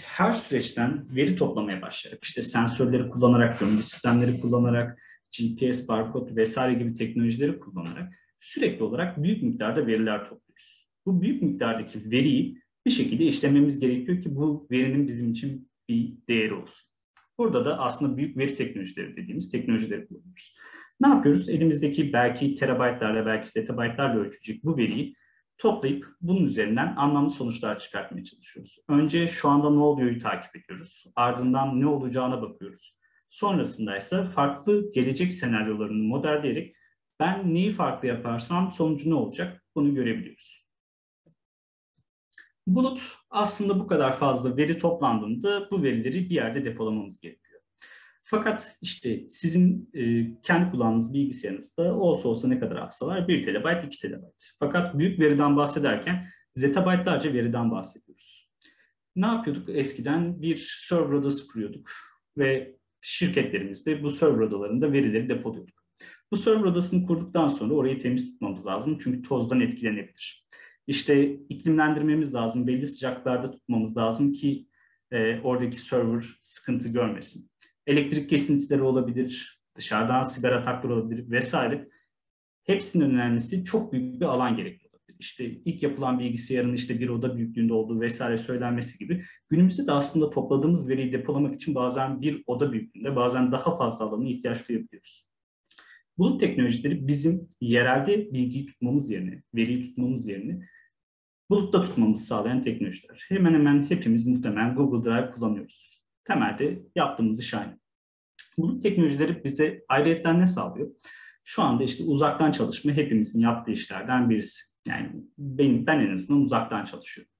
her süreçten veri toplamaya başlayarak, işte sensörleri kullanarak, gömülü sistemleri kullanarak, GPS, barkod vesaire gibi teknolojileri kullanarak sürekli olarak büyük miktarda veriler topluyoruz. Bu büyük miktardaki veriyi bir şekilde işlememiz gerekiyor ki bu verinin bizim için bir değeri olsun. Burada da aslında büyük veri teknolojileri dediğimiz teknolojileri kullanıyoruz. Ne yapıyoruz? Elimizdeki belki terabaytlarla, belki zettabaytlarla ölçecek bu veriyi toplayıp bunun üzerinden anlamlı sonuçlar çıkartmaya çalışıyoruz. Önce şu anda ne oluyor'yu takip ediyoruz. Ardından ne olacağına bakıyoruz. Sonrasında ise farklı gelecek senaryolarını modelleyerek ben neyi farklı yaparsam sonucu ne olacak bunu görebiliyoruz. Bulut aslında bu kadar fazla veri toplandığında bu verileri bir yerde depolamamız gerekiyor. Fakat işte sizin kendi kullandığınız bilgisayarınızda olsa ne kadar hafıza var? 1 TB, 2 TB. Fakat büyük veriden bahsederken zettabaytlarca veriden bahsediyoruz. Ne yapıyorduk? Eskiden bir server odası kuruyorduk ve şirketlerimizde bu server odalarında verileri depoluyorduk. Bu server odasını kurduktan sonra orayı temiz tutmamız lazım. Çünkü tozdan etkilenebilir. İşte iklimlendirmemiz lazım. Belli sıcaklıklarda tutmamız lazım ki oradaki server sıkıntı görmesin. Elektrik kesintileri olabilir, dışarıdan siber ataklar olabilir vesaire. Hepsinin önemlisi çok büyük bir alan gerekiyor. İşte ilk yapılan bilgisayarın işte bir oda büyüklüğünde olduğu vesaire söylenmesi gibi günümüzde de aslında topladığımız veriyi depolamak için bazen bir oda büyüklüğünde, bazen daha fazla alana ihtiyaç duyabiliyoruz. Bulut teknolojileri bizim yerelde bilgiyi tutmamız yerine, veriyi tutmamız yerine bulutta tutmamızı sağlayan teknolojiler. Hemen hemen hepimiz muhtemelen Google Drive kullanıyoruz. Temelde yaptığımız iş aynı. Bulut teknolojileri bize ayrıyetten ne sağlıyor? Şu anda işte uzaktan çalışma hepimizin yaptığı işlerden birisi. Yani ben en azından uzaktan çalışıyorum.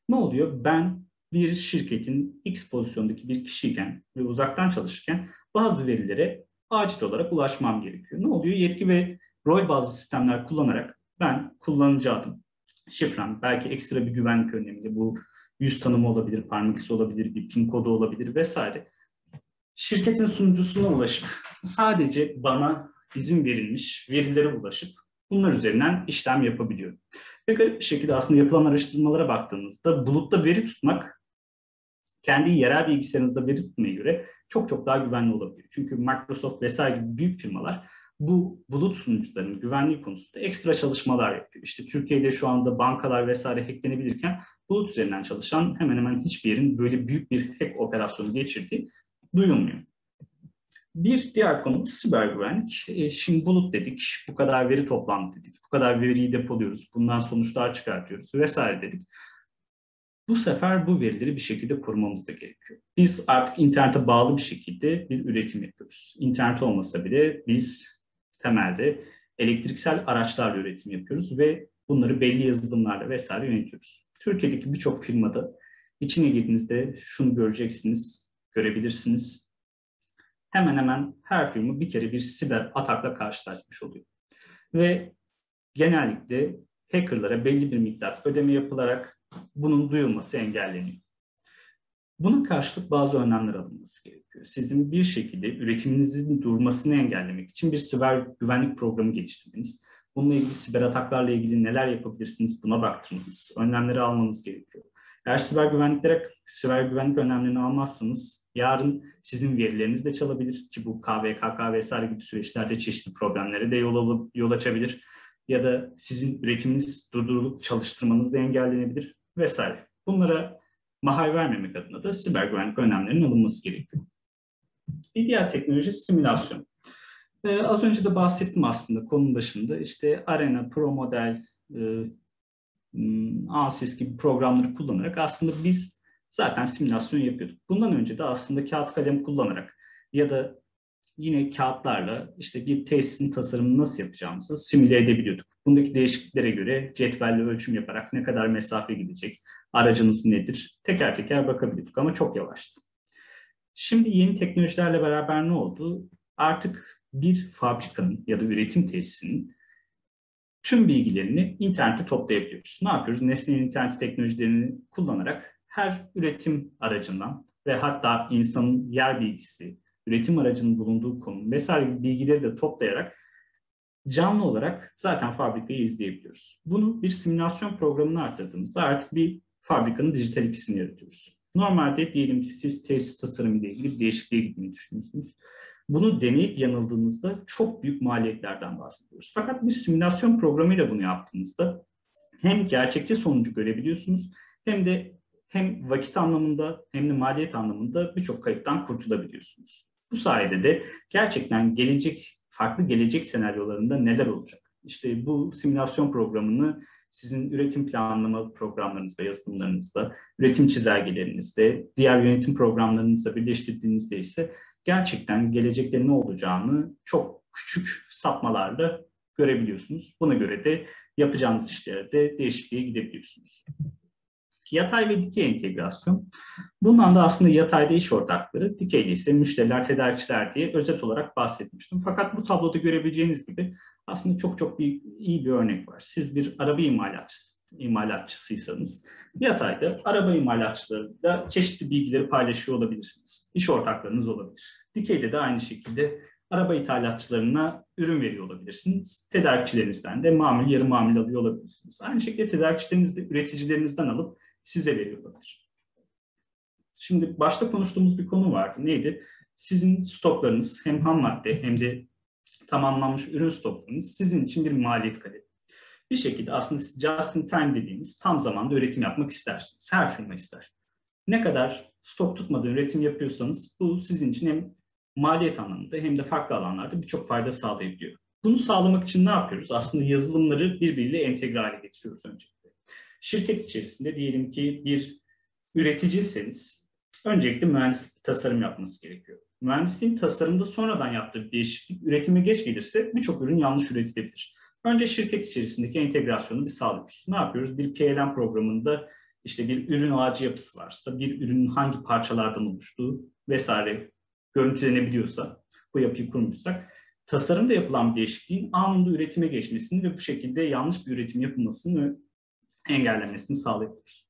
Ne oluyor? Ben bir şirketin X pozisyondaki bir kişiyken ve uzaktan çalışırken bazı verilere acil olarak ulaşmam gerekiyor. Ne oluyor? Yetki ve rol bazlı sistemler kullanarak ben kullanıcı adım, şifrem, belki ekstra bir güvenlik önleminde bu yüz tanımı olabilir, parmak izi olabilir, bir PIN kodu olabilir vesaire. Şirketin sunucusuna ulaşıp sadece bana izin verilmiş verilere ulaşıp bunlar üzerinden işlem yapabiliyorum. Ve garip bir şekilde aslında yapılan araştırmalara baktığınızda bulutta veri tutmak kendi yerel bilgisayarınızda veri tutmaya göre çok çok daha güvenli olabilir. Çünkü Microsoft vesaire gibi büyük firmalar bu bulut sunucularının güvenliği konusunda ekstra çalışmalar yapıyor. İşte Türkiye'de şu anda bankalar vesaire hacklenebilirken bulut üzerinden çalışan hemen hemen hiçbir yerin böyle büyük bir hack operasyonu geçirdiği duyulmuyor. Bir diğer konumuz siber güvenlik. Şimdi bulut dedik, bu kadar veri toplandı dedik, bu kadar veriyi depoluyoruz, bundan sonuçlar çıkartıyoruz vesaire dedik. Bu sefer bu verileri bir şekilde korumamız da gerekiyor. Biz artık internete bağlı bir şekilde bir üretim yapıyoruz. İnternet olmasa bile biz temelde elektriksel araçlarla üretim yapıyoruz ve bunları belli yazılımlarla vesaire yönetiyoruz. Türkiye'deki birçok firmada içine girdiğinizde şunu göreceksiniz, görebilirsiniz. Hemen hemen her firma bir kere bir siber atakla karşılaşmış oluyor. Ve genellikle hackerlara belli bir miktar ödeme yapılarak bunun duyulması engelleniyor. Buna karşılık bazı önlemler alınması gerekiyor. Sizin bir şekilde üretiminizin durmasını engellemek için bir siber güvenlik programı geliştirmeniz, bununla ilgili siber ataklarla ilgili neler yapabilirsiniz buna baktırmanız, önlemleri almanız gerekiyor. Eğer siber güvenlik önlemlerini almazsanız yarın sizin verileriniz de çalabilir ki bu KVKK vesaire gibi süreçlerde çeşitli problemlere de yol açabilir. Ya da sizin üretiminiz durdurulup çalıştırmanız da engellenebilir vesaire. Bunlara mahal vermemek adına da siber güvenlik önlemlerinin alınması gerekiyor. Bir diğer teknoloji simülasyon. Az önce de bahsettim aslında konunun başında. İşte Arena, ProModel, Ansys gibi programları kullanarak aslında biz zaten simülasyon yapıyorduk. Bundan önce de aslında kağıt kalem kullanarak ya da yine kağıtlarla işte bir tesisin tasarımını nasıl yapacağımızı simüle edebiliyorduk. Bundaki değişikliklere göre cetvelle ölçüm yaparak ne kadar mesafe gidecek, aracınız nedir teker teker bakabiliyorduk ama çok yavaştı. Şimdi yeni teknolojilerle beraber ne oldu? Artık bir fabrikanın ya da üretim tesisinin tüm bilgilerini internette toplayabiliyoruz. Ne yapıyoruz? Nesnenin internet teknolojilerini kullanarak her üretim aracından ve hatta insanın yer bilgisi, üretim aracının bulunduğu konum vesaire bilgileri de toplayarak canlı olarak zaten fabrikayı izleyebiliyoruz. Bunu bir simülasyon programına arttırdığımızda artık bir fabrikanın dijital ikisini yaratıyoruz. Normalde diyelim ki siz tesis tasarımı ile ilgili bir değişikliğe gitmeyi düşünüyorsunuz. Bunu deneyip yanıldığınızda çok büyük maliyetlerden bahsediyoruz. Fakat bir simülasyon programıyla bunu yaptığınızda hem gerçekçi sonucu görebiliyorsunuz hem vakit anlamında hem de maliyet anlamında birçok kayıptan kurtulabiliyorsunuz. Bu sayede de gerçekten farklı gelecek senaryolarında neler olacak? İşte bu simülasyon programını sizin üretim planlama programlarınızda, yazılımlarınızda, üretim çizelgelerinizde, diğer yönetim programlarınızla birleştirdiğinizde ise gerçekten gelecekte ne olacağını çok küçük sapmalarla görebiliyorsunuz. Buna göre de yapacağınız işlerde değişikliğe gidebiliyorsunuz. Yatay ve dikey entegrasyon. Bundan da aslında yatayda iş ortakları, dikeyde ise müşteriler, tedarikçiler diye özet olarak bahsetmiştim. Fakat bu tabloda görebileceğiniz gibi aslında çok iyi bir örnek var. Siz bir araba imalatçısıysanız yatayda araba imalatçılarıyla çeşitli bilgileri paylaşıyor olabilirsiniz. İş ortaklarınız olabilir. Dikeyde de aynı şekilde araba ithalatçılarına ürün veriyor olabilirsiniz. Tedarikçilerinizden de mamul, yarı mamul alıyor olabilirsiniz. Aynı şekilde tedarikçileriniz de üreticilerinizden alıp size veriyor olabilir. Şimdi başta konuştuğumuz bir konu vardı. Neydi? Sizin stoklarınız hem ham madde hem de tamamlanmış ürün stoklarınız sizin için bir maliyet kalemi. Bir şekilde aslında siz just in time dediğiniz tam zamanda üretim yapmak istersiniz. Her firma ister. Ne kadar stok tutmadan üretim yapıyorsanız bu sizin için hem maliyet anlamında hem de farklı alanlarda birçok fayda sağlayabiliyor. Bunu sağlamak için ne yapıyoruz? Aslında yazılımları birbiriyle entegre hale getiriyoruz öncelikle. Şirket içerisinde diyelim ki bir üreticiyseniz öncelikle mühendislik tasarım yapması gerekiyor. Mühendisliğin tasarımda sonradan yaptığı bir değişiklik üretime geç gelirse birçok ürün yanlış üretilebilir. Önce şirket içerisindeki entegrasyonu bir sağlıyoruz. Ne yapıyoruz? Bir PLM programında işte bir ürün ağacı yapısı varsa, bir ürünün hangi parçalardan oluştuğu vesaire görüntülenebiliyorsa, bu yapıyı kurmuşsak, tasarımda yapılan bir değişikliğin anında üretime geçmesini ve bu şekilde yanlış bir üretim yapılmasını engellemesini sağlayabiliyoruz.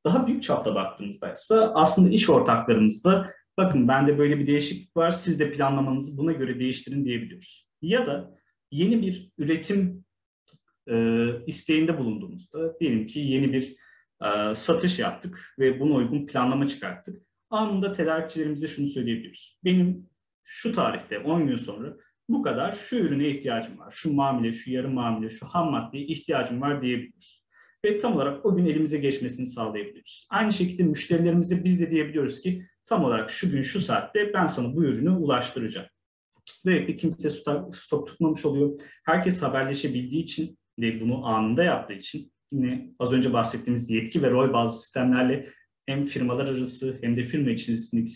Daha büyük çapta baktığımızda ise aslında iş ortaklarımızda bakın bende böyle bir değişiklik var, siz de planlamanızı buna göre değiştirin diyebiliyoruz. Ya da yeni bir üretim isteğinde bulunduğumuzda diyelim ki yeni bir satış yaptık ve buna uygun planlama çıkarttık. Anında tedarikçilerimize şunu söyleyebiliyoruz. Benim şu tarihte 10 gün sonra bu kadar şu ürüne ihtiyacım var. Şu mamule, şu yarı mamule, şu ham maddeye ihtiyacım var diyebiliyoruz. Ve tam olarak o gün elimize geçmesini sağlayabiliyoruz. Aynı şekilde müşterilerimize biz de diyebiliyoruz ki tam olarak şu gün şu saatte ben sana bu ürünü ulaştıracağım. Böylelikle kimse stok tutmamış oluyor. Herkes haberleşebildiği için ve bunu anında yaptığı için yine az önce bahsettiğimiz yetki ve rol bazlı sistemlerle hem firmalar arası hem de firma içerisindeki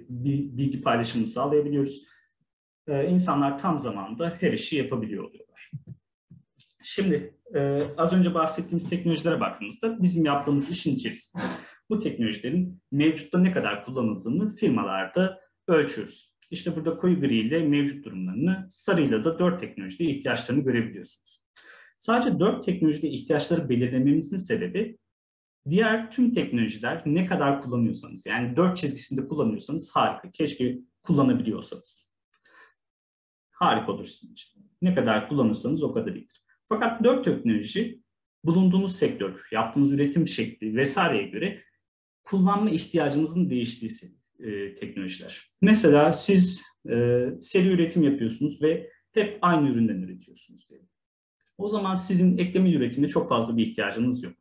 bilgi paylaşımını sağlayabiliyoruz. İnsanlar tam zamanda her işi yapabiliyor oluyorlar. Şimdi az önce bahsettiğimiz teknolojilere baktığımızda bizim yaptığımız işin içerisinde bu teknolojilerin mevcutta ne kadar kullanıldığını firmalarda ölçüyoruz. İşte burada koyu gri ile mevcut durumlarını, sarıyla da 4 teknolojide ihtiyaçlarını görebiliyorsunuz. Sadece 4 teknolojide ihtiyaçları belirlememizin sebebi diğer tüm teknolojiler ne kadar kullanıyorsanız, yani 4 çizgisinde kullanıyorsanız harika, keşke kullanabiliyorsanız. Harika olur sizin için. Ne kadar kullanırsanız o kadar iyidir. Fakat 4 teknoloji bulunduğunuz sektör, yaptığınız üretim şekli vesaireye göre kullanma ihtiyacınızın değiştiği teknolojiler. Mesela siz seri üretim yapıyorsunuz ve hep aynı üründen üretiyorsunuz diyelim. O zaman sizin ekleme üretimine çok fazla bir ihtiyacınız yok.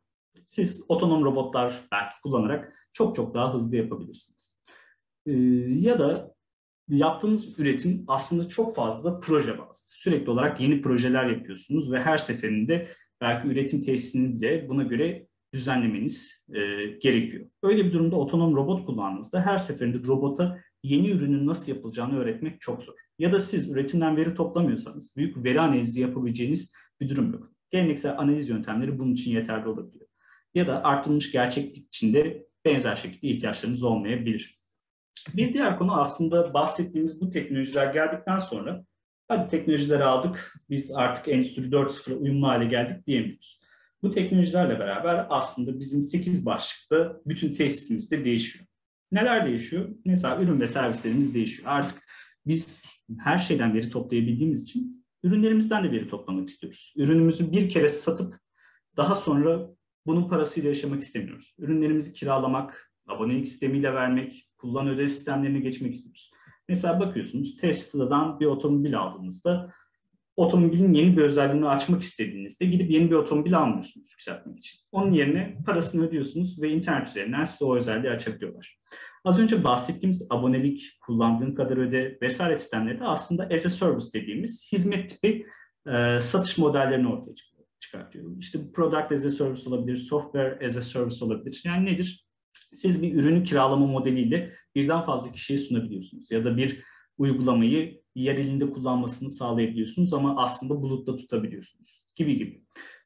Siz otonom robotlar belki kullanarak çok daha hızlı yapabilirsiniz. Ya da yaptığınız üretim aslında çok fazla proje bazlı. Sürekli olarak yeni projeler yapıyorsunuz ve her seferinde belki üretim tesisini de buna göre düzenlemeniz gerekiyor. Öyle bir durumda otonom robot kullandığınızda her seferinde robota yeni ürünün nasıl yapılacağını öğretmek çok zor. Ya da siz üretimden veri toplamıyorsanız büyük veri analizi yapabileceğiniz bir durum yok. Geleneksel analiz yöntemleri bunun için yeterli olabiliyor. Ya da artırılmış gerçeklik için de benzer şekilde ihtiyaçlarınız olmayabilir. Bir diğer konu aslında bahsettiğimiz bu teknolojiler geldikten sonra hadi teknolojileri aldık, biz artık Endüstri 4.0'a uyumlu hale geldik diyemiyoruz. Bu teknolojilerle beraber aslında bizim 8 başlıkta bütün tesisimiz de değişiyor. Neler değişiyor? Mesela ürün ve servislerimiz değişiyor. Artık biz her şeyden veri toplayabildiğimiz için ürünlerimizden de veri toplamak istiyoruz. Ürünümüzü bir kere satıp daha sonra bunun parasıyla yaşamak istemiyoruz. Ürünlerimizi kiralamak, abonelik sistemiyle vermek, kullan öde sistemlerine geçmek istiyoruz. Mesela bakıyorsunuz Tesla'dan bir otomobil aldığınızda otomobilin yeni bir özelliğini açmak istediğinizde gidip yeni bir otomobil almıyorsunuz yükseltmek için. Onun yerine parasını ödüyorsunuz ve internet üzerinden size o özelliği açabiliyorlar. Az önce bahsettiğimiz abonelik, kullandığın kadar öde vesaire sistemleri de aslında as a service dediğimiz hizmet tipi satış modellerini ortaya çıkartıyor. İşte product as a service olabilir, software as a service olabilir. Yani nedir? Siz bir ürünü kiralama modeliyle birden fazla kişiye sunabiliyorsunuz ya da bir uygulamayı yer elinde kullanmasını sağlayabiliyorsunuz ama aslında bulutta tutabiliyorsunuz gibi.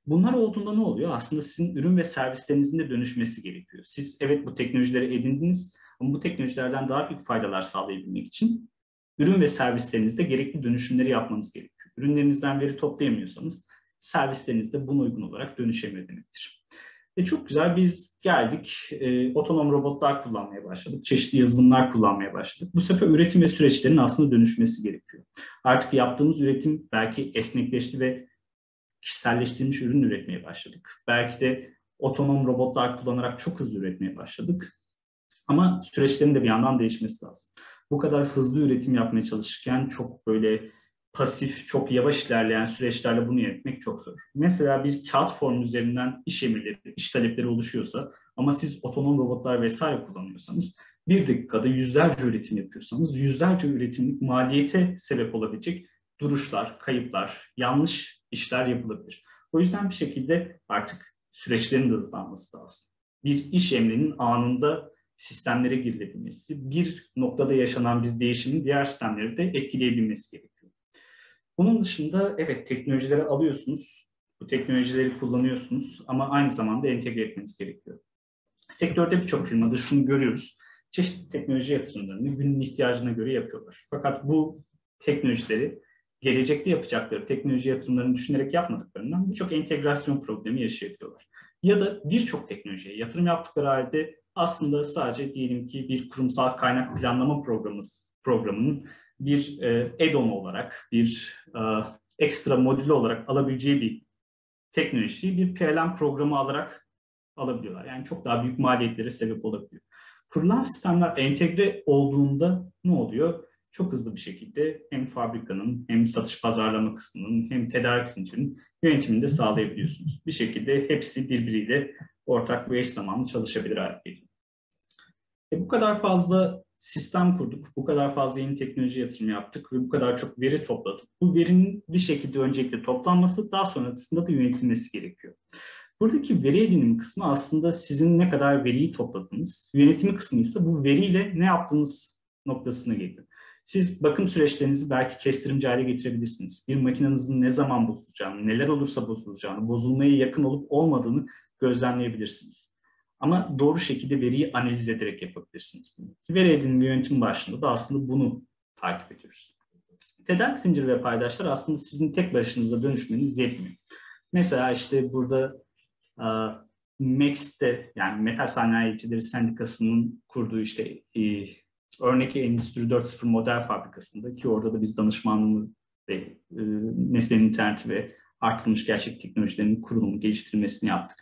Bunlar olduğunda ne oluyor? Aslında sizin ürün ve servislerinizin de dönüşmesi gerekiyor. Siz evet bu teknolojileri edindiniz ama bu teknolojilerden daha büyük faydalar sağlayabilmek için ürün ve servislerinizde gerekli dönüşümleri yapmanız gerekiyor. Ürünlerinizden veri toplayamıyorsanız servisleriniz de buna uygun olarak dönüşemiyor demektir. Çok güzel, biz geldik, otonom robotlar kullanmaya başladık, çeşitli yazılımlar kullanmaya başladık. Bu sefer üretim ve süreçlerin aslında dönüşmesi gerekiyor. Artık yaptığımız üretim belki esnekleşti ve kişiselleştirilmiş ürün üretmeye başladık. Belki de otonom robotlar kullanarak çok hızlı üretmeye başladık. Ama süreçlerin de bir yandan değişmesi lazım. Bu kadar hızlı üretim yapmaya çalışırken çok böyle pasif, çok yavaş ilerleyen süreçlerle bunu yönetmek çok zor. Mesela bir kağıt formu üzerinden iş emirleri, iş talepleri oluşuyorsa ama siz otonom robotlar vesaire kullanıyorsanız, bir dakikada yüzlerce üretim yapıyorsanız, yüzlerce üretimlik maliyete sebep olabilecek duruşlar, kayıplar, yanlış işler yapılabilir. O yüzden bir şekilde artık süreçlerin de hızlanması lazım. Bir iş emrinin anında sistemlere girilebilmesi, bir noktada yaşanan bir değişimin diğer sistemleri de etkileyebilmesi gerekiyor. Bunun dışında evet, teknolojileri alıyorsunuz, bu teknolojileri kullanıyorsunuz ama aynı zamanda entegre etmeniz gerekiyor. Sektörde birçok firmada şunu görüyoruz, çeşitli teknoloji yatırımlarını günün ihtiyacına göre yapıyorlar. Fakat bu teknolojileri gelecekte yapacakları teknoloji yatırımlarını düşünerek yapmadıklarından birçok entegrasyon problemi yaşayabiliyorlar. Ya da birçok teknolojiye yatırım yaptıkları halde aslında sadece diyelim ki bir kurumsal kaynak planlama programının bir add-on olarak, bir ekstra modülü olarak alabileceği bir teknolojiyi bir PLM programı alarak alabiliyorlar. Yani çok daha büyük maliyetlere sebep olabiliyor. Kurulan sistemler entegre olduğunda ne oluyor? Çok hızlı bir şekilde hem fabrikanın, hem satış pazarlama kısmının, hem tedarik zincirinin yönetimini de sağlayabiliyorsunuz. Bir şekilde hepsi birbiriyle ortak ve eş zamanlı çalışabilir hale geliyor. Bu kadar fazla sistem kurduk, bu kadar fazla yeni teknoloji yatırımı yaptık ve bu kadar çok veri topladık. Bu verinin bir şekilde öncelikle toplanması, daha sonrasında da yönetilmesi gerekiyor. Buradaki veri edinim kısmı aslında sizin ne kadar veriyi topladığınız, yönetimi kısmı ise bu veriyle ne yaptığınız noktasına geliyor. Siz bakım süreçlerinizi belki kestirimci hale getirebilirsiniz. Bir makinenizin ne zaman bozulacağını, neler olursa bozulacağını, bozulmaya yakın olup olmadığını gözlemleyebilirsiniz. Ama doğru şekilde veriyi analiz ederek yapabilirsiniz bunu. Veri edinimi yönetimi başlığında da aslında bunu takip ediyoruz. Tedarik zinciri ve paydaşlar aslında sizin tek başınıza dönüşmeniz yetmiyor. Mesela işte burada MEX'te, yani Metal Sanayicileri Sendikası'nın kurduğu işte örnek Endüstri 4.0 model fabrikasında, ki orada da biz danışmanlığı ve nesnenin interneti ve artırılmış gerçek teknolojilerinin kurulumu, geliştirilmesini yaptık.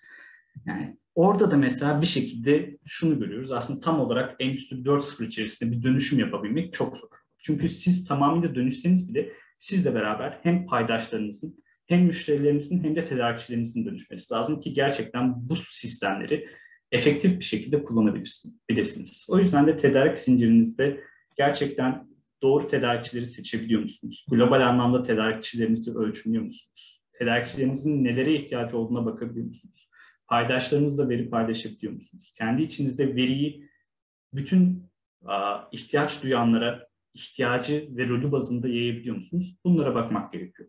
Yani orada da mesela bir şekilde şunu görüyoruz. Aslında tam olarak Endüstri 4.0 içerisinde bir dönüşüm yapabilmek çok zor. Çünkü siz tamamıyla dönüşseniz bile sizle beraber hem paydaşlarınızın, hem müşterilerinizin, hem de tedarikçilerinizin dönüşmesi lazım ki gerçekten bu sistemleri efektif bir şekilde kullanabilirsiniz. O yüzden de tedarik zincirinizde gerçekten doğru tedarikçileri seçebiliyor musunuz? Global anlamda tedarikçilerinizi ölçümlüyor musunuz? Tedarikçilerinizin nelere ihtiyacı olduğuna bakabiliyor musunuz? Paydaşlarınızla veri paylaşabiliyor musunuz? Kendi içinizde veriyi bütün ihtiyaç duyanlara ihtiyacı ve rolü bazında yayabiliyor musunuz? Bunlara bakmak gerekiyor.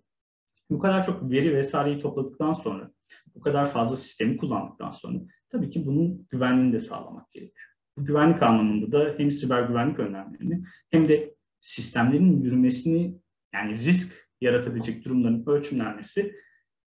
Bu kadar çok veri vesaireyi topladıktan sonra, bu kadar fazla sistemi kullandıktan sonra tabii ki bunun güvenliğini de sağlamak gerekiyor. Bu güvenlik anlamında da hem siber güvenlik önlemlerini hem de sistemlerin yürümesini, yani risk yaratabilecek durumların ölçümlenmesi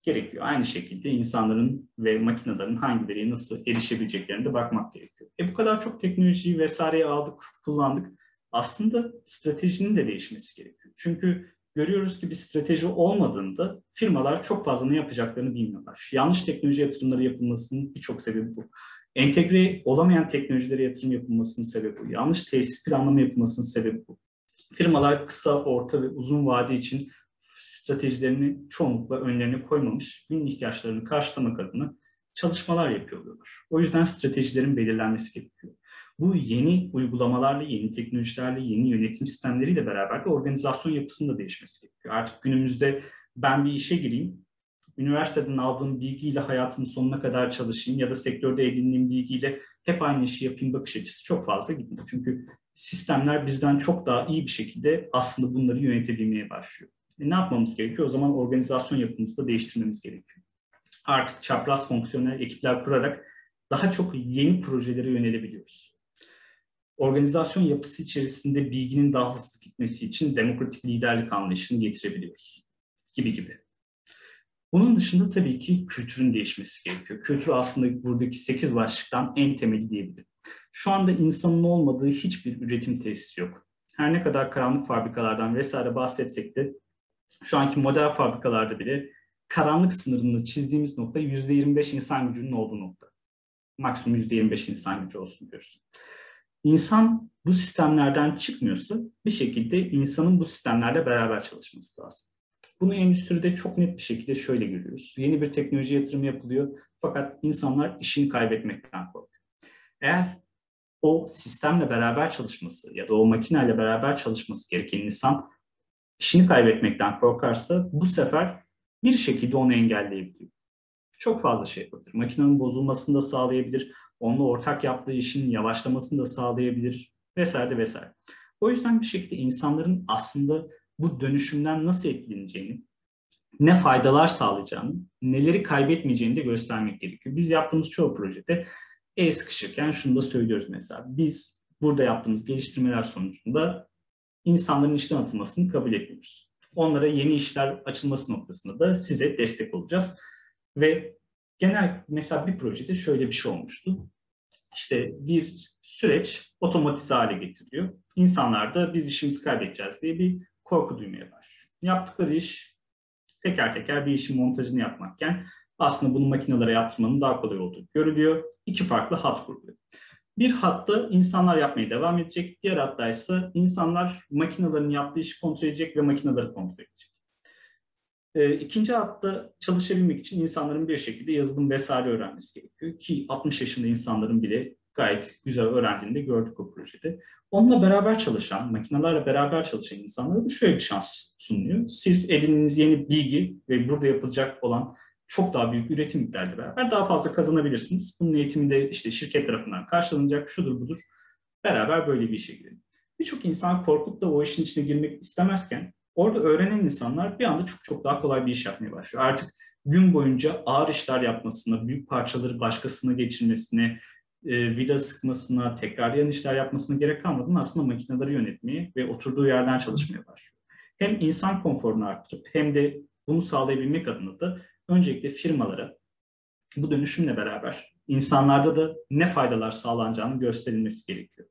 gerekiyor. Aynı şekilde insanların ve makinelerin hangi veriye nasıl erişebileceklerine de bakmak gerekiyor. Bu kadar çok teknolojiyi vesaireyi aldık, kullandık. Aslında stratejinin de değişmesi gerekiyor. Çünkü görüyoruz ki bir strateji olmadığında firmalar çok fazla ne yapacaklarını bilmiyorlar. Yanlış teknoloji yatırımları yapılmasının birçok sebebi bu. Entegre olamayan teknolojilere yatırım yapılmasının sebebi bu. Yanlış tesis planlama yapılmasının sebebi bu. Firmalar kısa, orta ve uzun vade için stratejilerini çoğunlukla önlerine koymamış, günün ihtiyaçlarını karşılamak adına çalışmalar yapıyorlar. O yüzden stratejilerin belirlenmesi gerekiyor. Bu yeni uygulamalarla, yeni teknolojilerle, yeni yönetim sistemleriyle beraber de organizasyon yapısının da değişmesi gerekiyor. Artık günümüzde ben bir işe gireyim, üniversiteden aldığım bilgiyle hayatımın sonuna kadar çalışayım ya da sektörde edindiğim bilgiyle hep aynı işi yapayım bakış açısı çok fazla gitmiyor. Çünkü sistemler bizden çok daha iyi bir şekilde aslında bunları yönetebilmeye başlıyor. Ne yapmamız gerekiyor? O zaman organizasyon yapımızı da değiştirmemiz gerekiyor. Artık çapraz fonksiyonel ekipler kurarak daha çok yeni projelere yönelebiliyoruz. Organizasyon yapısı içerisinde bilginin daha hızlı gitmesi için demokratik liderlik anlayışını getirebiliyoruz. Gibi. Bunun dışında tabii ki kültürün değişmesi gerekiyor. Kültür aslında buradaki 8 başlıktan en temeli diyebilirim. Şu anda insanın olmadığı hiçbir üretim tesisi yok. Her ne kadar karanlık fabrikalardan vesaire bahsetsek de şu anki modern fabrikalarda bile karanlık sınırını çizdiğimiz nokta %25 insan gücünün olduğu nokta. Maksimum %25 insan gücü olsun diyoruz. İnsan bu sistemlerden çıkmıyorsa bir şekilde insanın bu sistemlerle beraber çalışması lazım. Bunu endüstride çok net bir şekilde şöyle görüyoruz. Yeni bir teknoloji yatırımı yapılıyor fakat insanlar işini kaybetmekten korkuyor. Eğer o sistemle beraber çalışması ya da o makineyle beraber çalışması gereken insan işini kaybetmekten korkarsa bu sefer bir şekilde onu engelleyebiliyor. Çok fazla şey yapabilir. Makinenin bozulmasını da sağlayabilir. Onunla ortak yaptığı işin yavaşlamasını da sağlayabilir vesaire vesaire. O yüzden bir şekilde insanların aslında bu dönüşümden nasıl etkileneceğini, ne faydalar sağlayacağını, neleri kaybetmeyeceğini de göstermek gerekiyor. Biz yaptığımız çoğu projede el sıkışırken şunu da söylüyoruz mesela. Biz burada yaptığımız geliştirmeler sonucunda insanların işten atılmasını kabul etmiyoruz. Onlara yeni işler açılması noktasında da size destek olacağız. Ve genel mesela bir projede şöyle bir şey olmuştu. İşte bir süreç otomatize hale getiriliyor. İnsanlar da biz işimizi kaybedeceğiz diye bir korku duymaya başlıyor. Yaptıkları iş teker teker bir işin montajını yapmakken aslında bunu makinelere yaptırmanın daha kolay olduğu görülüyor. İki farklı hat kuruluyor. Bir hatta insanlar yapmaya devam edecek, diğer hatta ise insanlar makinelerin yaptığı işi kontrol edecek ve makineleri kontrol edecek. İkinci hatta çalışabilmek için insanların bir şekilde yazılım vesaire öğrenmesi gerekiyor ki 60 yaşında insanların bile gayet güzel öğrendiğini de gördük o projede. Onunla beraber çalışan, makinelerle beraber çalışan insanlara da şöyle bir şans sunuyor. Siz edindiğiniz yeni bilgi ve burada yapılacak olan çok daha büyük üretim miktarıyla beraber daha fazla kazanabilirsiniz. Bunun eğitimi de işte şirket tarafından karşılanacak, şudur budur. Beraber böyle bir işe girelim. Birçok insan korkup da o işin içine girmek istemezken orada öğrenen insanlar bir anda çok çok daha kolay bir iş yapmaya başlıyor. Artık gün boyunca ağır işler yapmasına, büyük parçaları başkasına geçirmesine, vida sıkmasına, tekrarlayan işler yapmasına gerek kalmadan aslında makineleri yönetmeye ve oturduğu yerden çalışmaya başlıyor. Hem insan konforunu arttırıp hem de bunu sağlayabilmek adına da öncelikle firmalara bu dönüşümle beraber insanlarda da ne faydalar sağlanacağını gösterilmesi gerekiyor.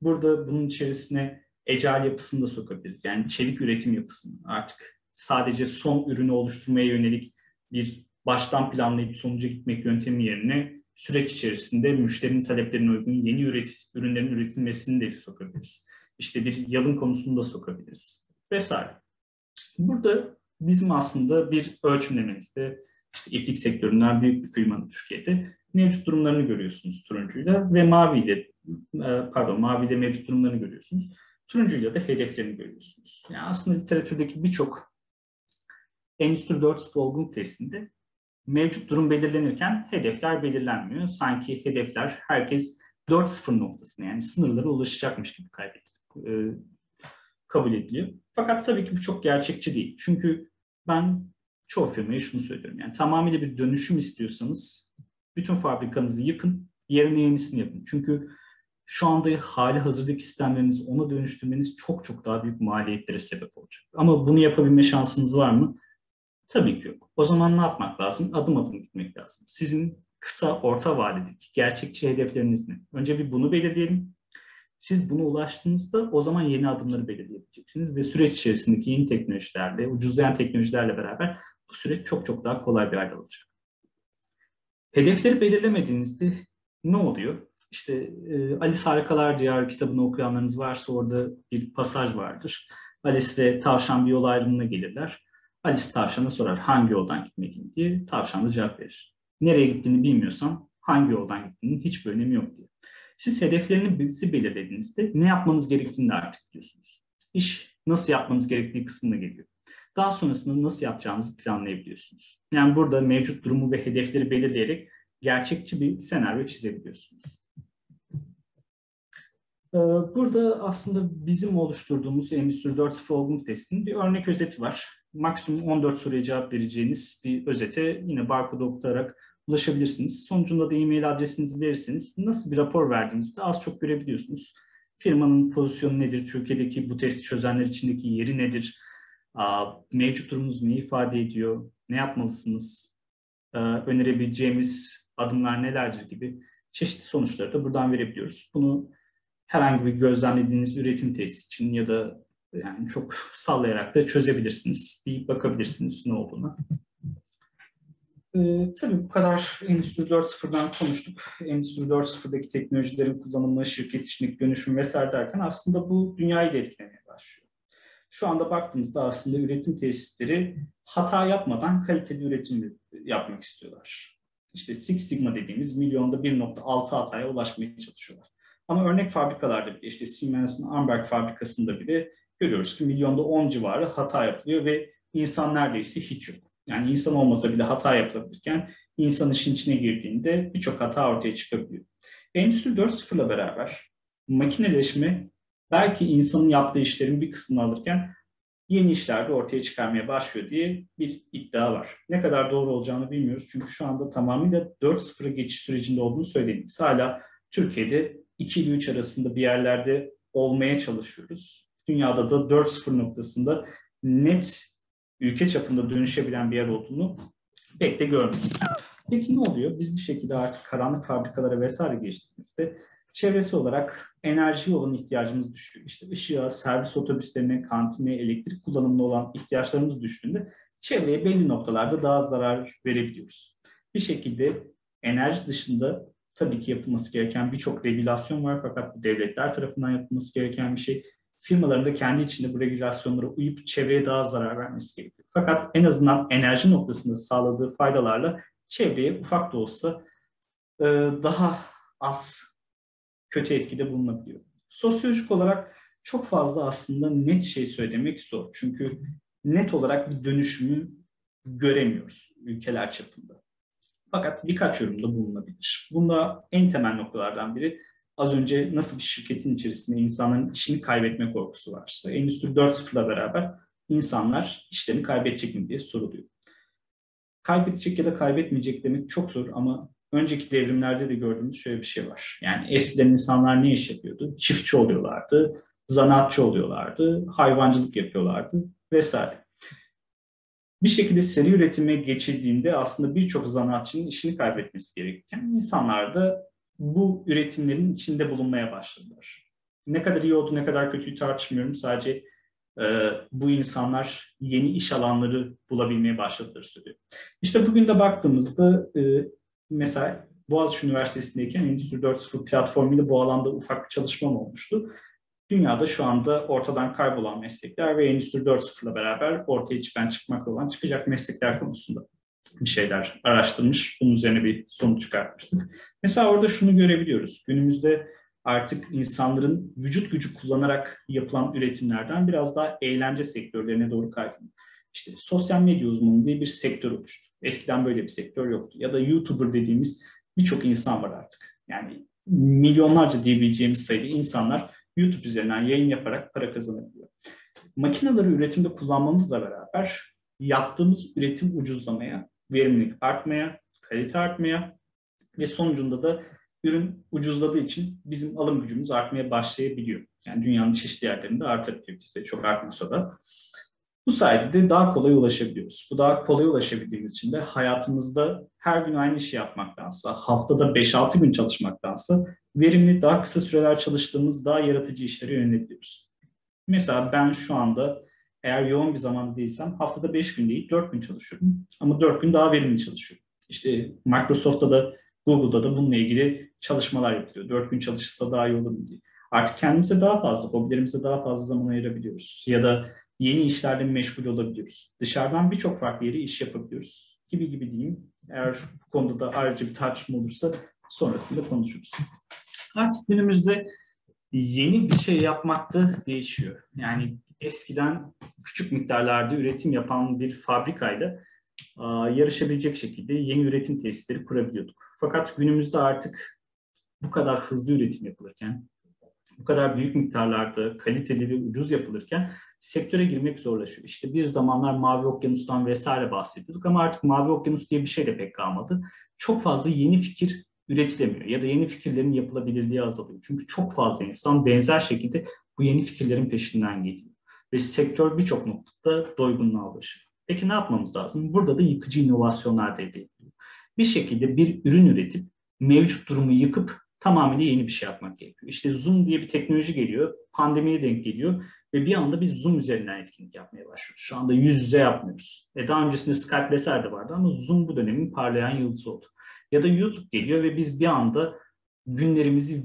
Burada bunun içerisine Agile yapısını da sokabiliriz. Yani çevik üretim yapısını. Artık sadece son ürünü oluşturmaya yönelik bir baştan planlayıp sonuca gitmek yöntemi yerine süreç içerisinde müşterinin taleplerine uygun yeni ürünlerin üretilmesini de sokabiliriz. İşte bir yalın konusunu da sokabiliriz vesaire. Burada bizim aslında bir ölçümlememizde işte iplik sektöründen büyük bir firmanın Türkiye'de mevcut durumlarını görüyorsunuz turuncuyla ve maviyle mevcut durumlarını görüyorsunuz. Turuncuyla da hedeflerini görüyorsunuz. Yani aslında literatürdeki birçok Endüstri 4.0 olgunluk testinde mevcut durum belirlenirken hedefler belirlenmiyor. Sanki hedefler herkes 4.0 noktasına yani sınırlara ulaşacakmış gibi kabul ediliyor. Fakat tabii ki bu çok gerçekçi değil. Çünkü ben çoğu firmaya şunu söylüyorum. Yani tamamıyla bir dönüşüm istiyorsanız bütün fabrikanızı yıkın, yerine yenisini yapın. Çünkü şu anda hali hazırdaki sistemlerinizi ona dönüştürmeniz çok çok daha büyük maliyetlere sebep olacak. Ama bunu yapabilme şansınız var mı? Tabii ki yok. O zaman ne yapmak lazım? Adım adım gitmek lazım. Sizin kısa, orta vadedeki gerçekçi hedefleriniz ne? Önce bir bunu belirleyelim. Siz buna ulaştığınızda o zaman yeni adımları belirleyebileceksiniz ve süreç içerisindeki yeni teknolojilerle, ucuzlayan teknolojilerle beraber bu süreç çok çok daha kolay bir hale alacak. Hedefleri belirlemediğinizde ne oluyor? İşte Alice Harikalar Diyarı kitabını okuyanlarınız varsa orada bir pasaj vardır. Alice ve tavşan bir yol ayrımına gelirler. Alice tavşana sorar hangi yoldan gitmeliyim diye. Tavşan da cevap verir. Nereye gittiğini bilmiyorsan hangi yoldan gittiğinin hiçbir önemi yok diye. Siz hedeflerinizi belirlediğinizde ne yapmanız gerektiğini de artık biliyorsunuz. İş nasıl yapmanız gerektiği kısmına geliyor. Daha sonrasında nasıl yapacağınızı planlayabiliyorsunuz. Yani burada mevcut durumu ve hedefleri belirleyerek gerçekçi bir senaryo çizebiliyorsunuz. Burada aslında bizim oluşturduğumuz Endüstri 4.0 olgunluk testinin bir örnek özeti var. Maksimum 14 soruya cevap vereceğiniz bir özete yine barkodu okutarak ulaşabilirsiniz. Sonucunda da e-mail adresinizi verirseniz nasıl bir rapor verdiğinizde az çok görebiliyorsunuz. Firmanın pozisyonu nedir? Türkiye'deki bu testi çözenler içindeki yeri nedir? Mevcut durumunuz ne ifade ediyor? ne yapmalısınız, önerebileceğimiz adımlar nelerdir gibi çeşitli sonuçları da buradan verebiliyoruz. Bunu herhangi bir gözlemlediğiniz üretim tesisi için ya da yani çok sallayarak da çözebilirsiniz. Bir bakabilirsiniz ne olduğuna. Tabii bu kadar Endüstri 4.0'dan konuştuk. Endüstri 4.0'daki teknolojilerin kullanımı, şirket içindeki dönüşüm vesaire derken aslında bu dünyayı da etkilemeye başlıyor. Şu anda baktığımızda aslında üretim tesisleri hata yapmadan kaliteli üretim yapmak istiyorlar. İşte Six Sigma dediğimiz milyonda 1.6 hataya ulaşmaya çalışıyorlar. Ama örnek fabrikalarda bile işte Siemens'in Amberg fabrikasında bile görüyoruz ki milyonda 10 civarı hata yapılıyor ve insan neredeyse hiç yok. Yani insan olmasa bile hata yapılabilirken insan işin içine girdiğinde birçok hata ortaya çıkabiliyor. Endüstri 4.0'la beraber makineleşme belki insanın yaptığı işlerin bir kısmını alırken yeni işler de ortaya çıkarmaya başlıyor diye bir iddia var. Ne kadar doğru olacağını bilmiyoruz çünkü şu anda tamamıyla 4.0'a geçiş sürecinde olduğunu söyleyemeyiz. Hala Türkiye'de 2 ile 3 arasında bir yerlerde olmaya çalışıyoruz. Dünyada da 4.0 noktasında net ülke çapında dönüşebilen bir yer olduğunu pek de görmüyoruz. Peki ne oluyor? Biz bir şekilde artık karanlık fabrikalara vesaire geçtiğimizde çevresi olarak enerjiye olan ihtiyacımız düşüyor. İşte ışığa, servis otobüslerine, kantine, elektrik kullanımına olan ihtiyaçlarımız düştüğünde çevreye belli noktalarda daha zarar verebiliyoruz. Bir şekilde enerji dışında tabii ki yapılması gereken birçok regülasyon var fakat bu devletler tarafından yapılması gereken bir şey. Firmaların da kendi içinde bu regülasyonlara uyup çevreye daha zarar vermesi gerekiyor. Fakat en azından enerji noktasında sağladığı faydalarla çevreye ufak da olsa daha az kötü etkide bulunabiliyor. Sosyolojik olarak çok fazla aslında net şey söylemek zor. Çünkü net olarak bir dönüşümü göremiyoruz ülkeler çapında. Fakat birkaç yorumda bulunabilir. Bunda en temel noktalardan biri az önce nasıl bir şirketin içerisinde insanların işini kaybetme korkusu varsa Endüstri 4.0'la beraber insanlar işlerini kaybedecek mi diye soruluyor. Kaybedecek ya da kaybetmeyecek demek çok zor ama önceki devrimlerde de gördüğümüz şöyle bir şey var. Yani eskiden insanlar ne iş yapıyordu? Çiftçi oluyorlardı, zanaatçı oluyorlardı, hayvancılık yapıyorlardı vesaire. Bir şekilde seri üretime geçildiğinde aslında birçok zanaatçının işini kaybetmesi gerekirken insanlar da bu üretimlerin içinde bulunmaya başladılar. Ne kadar iyi oldu, ne kadar kötüyü tartışmıyorum. Sadece bu insanlar yeni iş alanları bulabilmeye başladılar söylüyor. İşte bugün de baktığımızda mesela Boğaziçi Üniversitesi'ndeyken Endüstri 4.0 platformuyla bu alanda ufak bir çalışmam olmuştu. Dünyada şu anda ortadan kaybolan meslekler ve Endüstri 4.0'la beraber ortaya çıkmakta olan çıkacak meslekler konusunda bir şeyler araştırmış. Bunun üzerine bir sonuç çıkartmıştık. Mesela orada şunu görebiliyoruz. Günümüzde artık insanların vücut gücü kullanarak yapılan üretimlerden biraz daha eğlence sektörlerine doğru kaydını. İşte sosyal medya uzmanı diye bir sektör oluştu. Eskiden böyle bir sektör yoktu. Ya da YouTuber dediğimiz birçok insan var artık. Yani milyonlarca diyebileceğimiz sayıda insanlar YouTube üzerinden yayın yaparak para kazanabiliyor. Makineleri üretimde kullanmamızla beraber yaptığımız üretim ucuzlamaya, verimlilik artmaya, kalite artmaya ve sonucunda da ürün ucuzladığı için bizim alım gücümüz artmaya başlayabiliyor. Yani dünyanın çeşitli yerlerinde artabiliyor. Bizde çok artmasa da. Bu sayede de daha kolay ulaşabiliyoruz. Bu daha kolay ulaşabildiğimiz için de hayatımızda her gün aynı işi yapmaktansa, haftada 5-6 gün çalışmaktansa verimli, daha kısa süreler çalıştığımız daha yaratıcı işlere yönelebiliyoruz. Mesela ben şu anda eğer yoğun bir zamanda değilsem haftada 5 gün değil 4 gün çalışıyorum. Ama 4 gün daha verimli çalışıyorum. İşte Microsoft'ta da Google'da da bununla ilgili çalışmalar yapılıyor. 4 gün çalışırsa daha iyi olur mu diye. Artık kendimize daha fazla, hobilerimize daha fazla zaman ayırabiliyoruz. Ya da yeni işlerle meşgul olabiliyoruz. Dışarıdan birçok farklı yere iş yapabiliyoruz. Gibi diyeyim. Eğer bu konuda da ayrıca bir tartışma olursa sonrasında konuşuruz. Artık günümüzde yeni bir şey yapmak da değişiyor. Yani eskiden küçük miktarlarda üretim yapan bir fabrikayla yarışabilecek şekilde yeni üretim tesisleri kurabiliyorduk. Fakat günümüzde artık bu kadar hızlı üretim yapılırken, bu kadar büyük miktarlarda kaliteli ve ucuz yapılırken sektöre girmek zorlaşıyor. İşte bir zamanlar Mavi Okyanus'tan vesaire bahsediyorduk ama artık Mavi Okyanus diye bir şey de pek kalmadı. Çok fazla yeni fikir üretilemiyor ya da yeni fikirlerin yapılabilirliği azalıyor. Çünkü çok fazla insan benzer şekilde bu yeni fikirlerin peşinden geliyor. Ve sektör birçok noktada doygunluğa ulaşıyor. Peki ne yapmamız lazım? Burada da yıkıcı inovasyonlar devreye giriyor. Bir şekilde bir ürün üretip mevcut durumu yıkıp tamamıyla yeni bir şey yapmak gerekiyor. İşte Zoom diye bir teknoloji geliyor, pandemiye denk geliyor ve bir anda biz Zoom üzerinden etkinlik yapmaya başlıyoruz. Şu anda yüz yüze yapmıyoruz. Daha öncesinde Skype vesaire de vardı ama Zoom bu dönemin parlayan yıldızı oldu. Ya da YouTube geliyor ve biz bir anda günlerimizi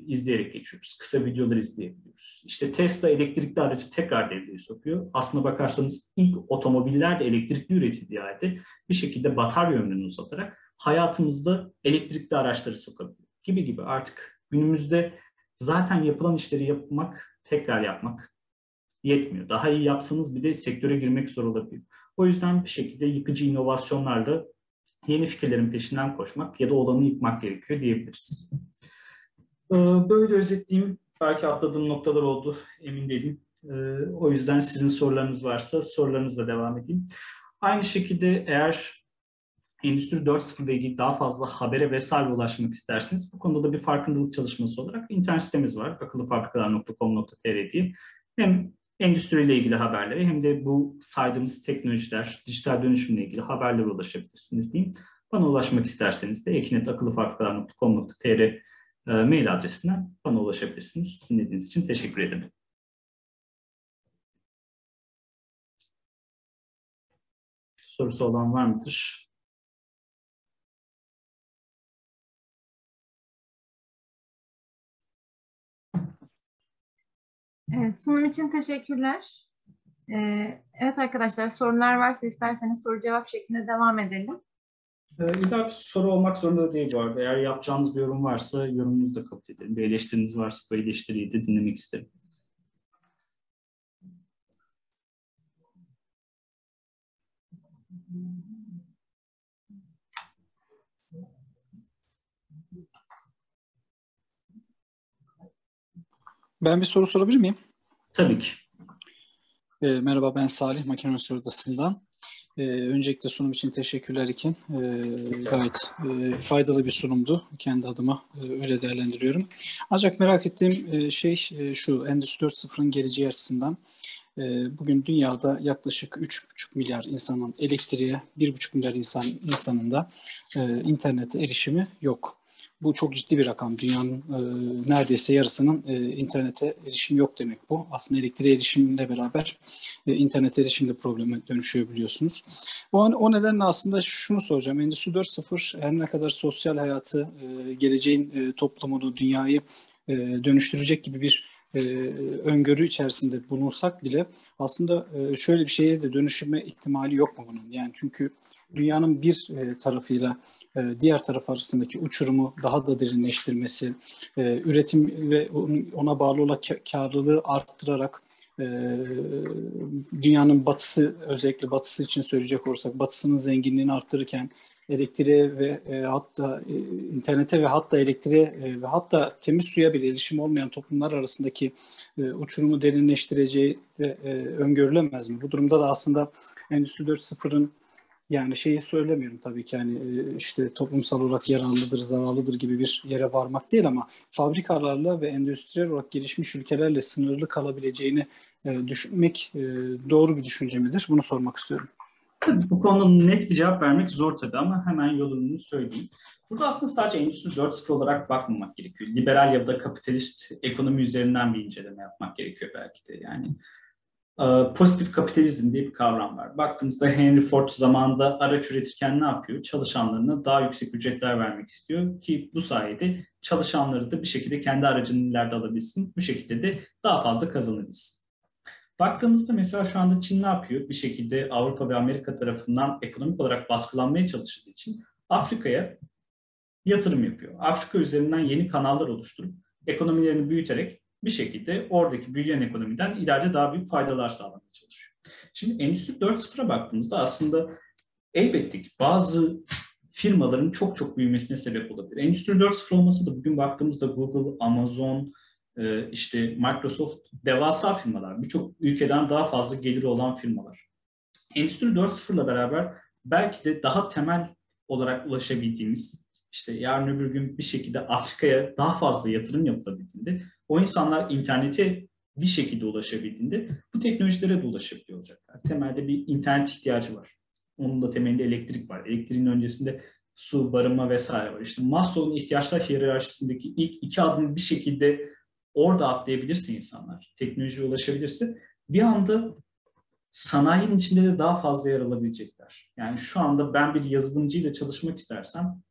izleyerek geçiyoruz. Kısa videolar izleyebiliyoruz. İşte Tesla elektrikli aracı tekrar devreye sokuyor. Aslına bakarsanız ilk otomobiller de elektrikli üretildiği halde bir şekilde batarya ömrünü uzatarak hayatımızda elektrikli araçları sokabiliyor. Gibi artık günümüzde zaten yapılan işleri yapmak, tekrar yapmak yetmiyor. Daha iyi yapsanız bir de sektöre girmek zor olabiliyor. O yüzden bir şekilde yıkıcı inovasyonlarla yeni fikirlerin peşinden koşmak ya da olanı yıkmak gerekiyor diyebiliriz. Böyle özetleyeyim. Belki atladığım noktalar oldu, emin değilim. O yüzden sizin sorularınız varsa sorularınızla devam edeyim. Aynı şekilde eğer Endüstri 4.0 ile ilgili daha fazla habere vesaire ulaşmak isterseniz bu konuda da bir farkındalık çalışması olarak internet sitemiz var. akıllıfabrikalar.com.tr diye. Hem endüstriyle ilgili haberleri hem de bu saydığımız teknolojiler, dijital dönüşümle ilgili haberlere ulaşabilirsiniz diyeyim. Bana ulaşmak isterseniz de ekinet.akıllıfabrikalar.com.tr mail adresinden bana ulaşabilirsiniz. Dinlediğiniz için teşekkür ederim. Sorusu olan var mıdır? Evet, sunum için teşekkürler. Evet arkadaşlar, sorular varsa isterseniz soru cevap şeklinde devam edelim. İlla bir soru olmak zorunda değil bu arada. Eğer yapacağınız bir yorum varsa yorumunuzu da kabul edelim. Bir eleştiriniz varsa bu eleştiriyi de dinlemek isterim. Ben bir soru sorabilir miyim? Tabii ki. Merhaba, ben Salih, Makine Mühendisleri Odası'ndan. Öncelikle sunum için teşekkürler İkin. Gayet faydalı bir sunumdu. Kendi adıma öyle değerlendiriyorum. Ancak merak ettiğim şey şu, Endüstri 4.0'ın geleceği açısından. Bugün dünyada yaklaşık 3,5 milyar insanın elektriğe, 1,5 milyar insanın da internete erişimi yok. Bu çok ciddi bir rakam. Dünyanın neredeyse yarısının internete erişim yok demek bu. Aslında elektriğe erişimle beraber internete erişim de probleme dönüşüyor biliyorsunuz. O nedenle aslında şunu soracağım. Endüstri 4.0 her ne kadar sosyal hayatı, geleceğin toplumunu, dünyayı dönüştürecek gibi bir öngörü içerisinde bulunsak bile aslında şöyle bir şeye de dönüşme ihtimali yok mu bunun? Yani çünkü dünyanın bir tarafıyla diğer taraf arasındaki uçurumu daha da derinleştirmesi, üretim ve ona bağlı olan karlılığı arttırarak dünyanın batısı, özellikle batısı için söyleyecek olursak, batısının zenginliğini arttırırken elektriğe ve hatta internete ve hatta elektriğe ve hatta temiz suya bile erişim olmayan toplumlar arasındaki uçurumu derinleştireceği de öngörülemez mi? Bu durumda da aslında Endüstri 4.0'ın yani şeyi söylemiyorum tabii ki hani işte toplumsal olarak yararlıdır, zararlıdır gibi bir yere varmak değil ama fabrikalarla ve endüstriyel olarak gelişmiş ülkelerle sınırlı kalabileceğini düşünmek doğru bir düşünce midir? Bunu sormak istiyorum. Tabii bu konuda net bir cevap vermek zor tabii ama hemen yolunu söyleyeyim. Burada aslında sadece Endüstri 4.0 olarak bakmamak gerekiyor. Liberal ya da kapitalist ekonomi üzerinden bir inceleme yapmak gerekiyor belki de. Yani pozitif kapitalizm diye bir kavram var. Baktığımızda Henry Ford zamanında araç üretirken ne yapıyor? Çalışanlarına daha yüksek ücretler vermek istiyor ki bu sayede çalışanları da bir şekilde kendi aracını ileride alabilsin. Bu şekilde de daha fazla kazanabilsin. Baktığımızda mesela şu anda Çin ne yapıyor? Bir şekilde Avrupa ve Amerika tarafından ekonomik olarak baskılanmaya çalışıldığı için Afrika'ya yatırım yapıyor. Afrika üzerinden yeni kanallar oluşturup ekonomilerini büyüterek bir şekilde oradaki büyüyen ekonomiden ileride daha büyük faydalar sağlamaya çalışıyor. Şimdi Endüstri 4.0'a baktığımızda aslında elbette ki bazı firmaların çok çok büyümesine sebep olabilir. Endüstri 4.0 olması da bugün baktığımızda Google, Amazon, işte Microsoft devasa firmalar. Birçok ülkeden daha fazla geliri olan firmalar. Endüstri 4.0 ile beraber belki de daha temel olarak ulaşabildiğimiz işte yarın öbür gün bir şekilde Afrika'ya daha fazla yatırım yapılabildiğinde o insanlar internete bir şekilde ulaşabildiğinde bu teknolojilere de ulaşabiliyor olacaklar. Temelde bir internet ihtiyacı var. Onun da temelinde elektrik var. Elektriğin öncesinde su, barınma vesaire var. İşte Maslow'un ihtiyaçlar hiyerarşisindeki ilk 2 adımı bir şekilde orada atlayabilirse insanlar, teknolojiye ulaşabilirse bir anda sanayinin içinde de daha fazla yer alabilecekler. Yani şu anda ben bir yazılımcıyla çalışmak istersem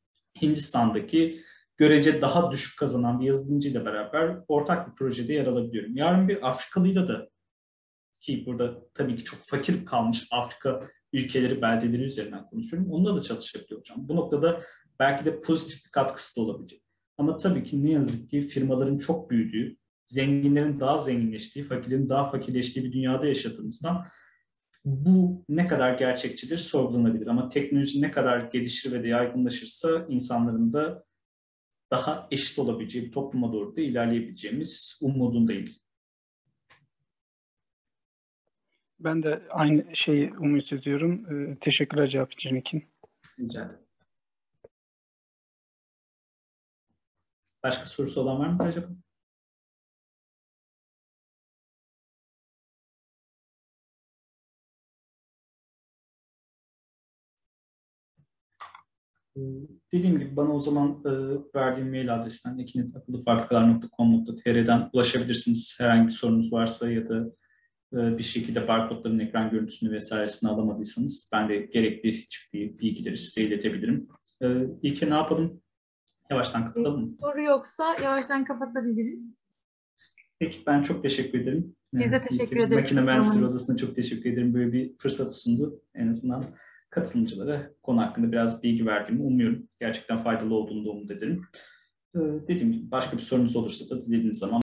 Hindistan'daki görece daha düşük kazanan bir yazılımcıyla beraber ortak bir projede yer alabiliyorum. Yarın bir Afrikalıyla da, ki burada tabii ki çok fakir kalmış Afrika ülkeleri, beldeleri üzerinden konuşuyorum. Onunla da çalışabiliyor olacağım. Bu noktada belki de pozitif bir katkısı da olabilecek. Ama tabii ki ne yazık ki firmaların çok büyüdüğü, zenginlerin daha zenginleştiği, fakirlerin daha fakirleştiği bir dünyada yaşadığımızdan bu ne kadar gerçekçidir sorgulanabilir. Ama teknoloji ne kadar gelişir ve de yaygınlaşırsa insanların da daha eşit olabileceği bir topluma doğru da ilerleyebileceğimiz umudundayım. Ben de aynı şeyi umut ediyorum. Teşekkürler cevap için. Rica ederim. Başka sorusu olan var mı acaba? Dediğim gibi bana o zaman verdiğim mail adresinden ekinetapılıfarklılar.com.tr'den ulaşabilirsiniz. Herhangi bir sorunuz varsa ya da bir şekilde barkodların ekran görüntüsünü vesairesini alamadıysanız ben de gerekli çıktığı bilgileri size iletebilirim. İlke ne yapalım? Yavaştan kapatalım mı? Soru yoksa yavaştan kapatabiliriz. Peki, ben çok teşekkür ederim. Biz de teşekkür ederiz. Makine Mühendisleri Odası'na çok teşekkür ederim. Böyle bir fırsat sundu. En azından katılımcılara konu hakkında biraz bilgi verdiğimi umuyorum. Gerçekten faydalı olduğunu da umut ederim. Dediğim gibi başka bir sorunuz olursa da dilediğiniz zaman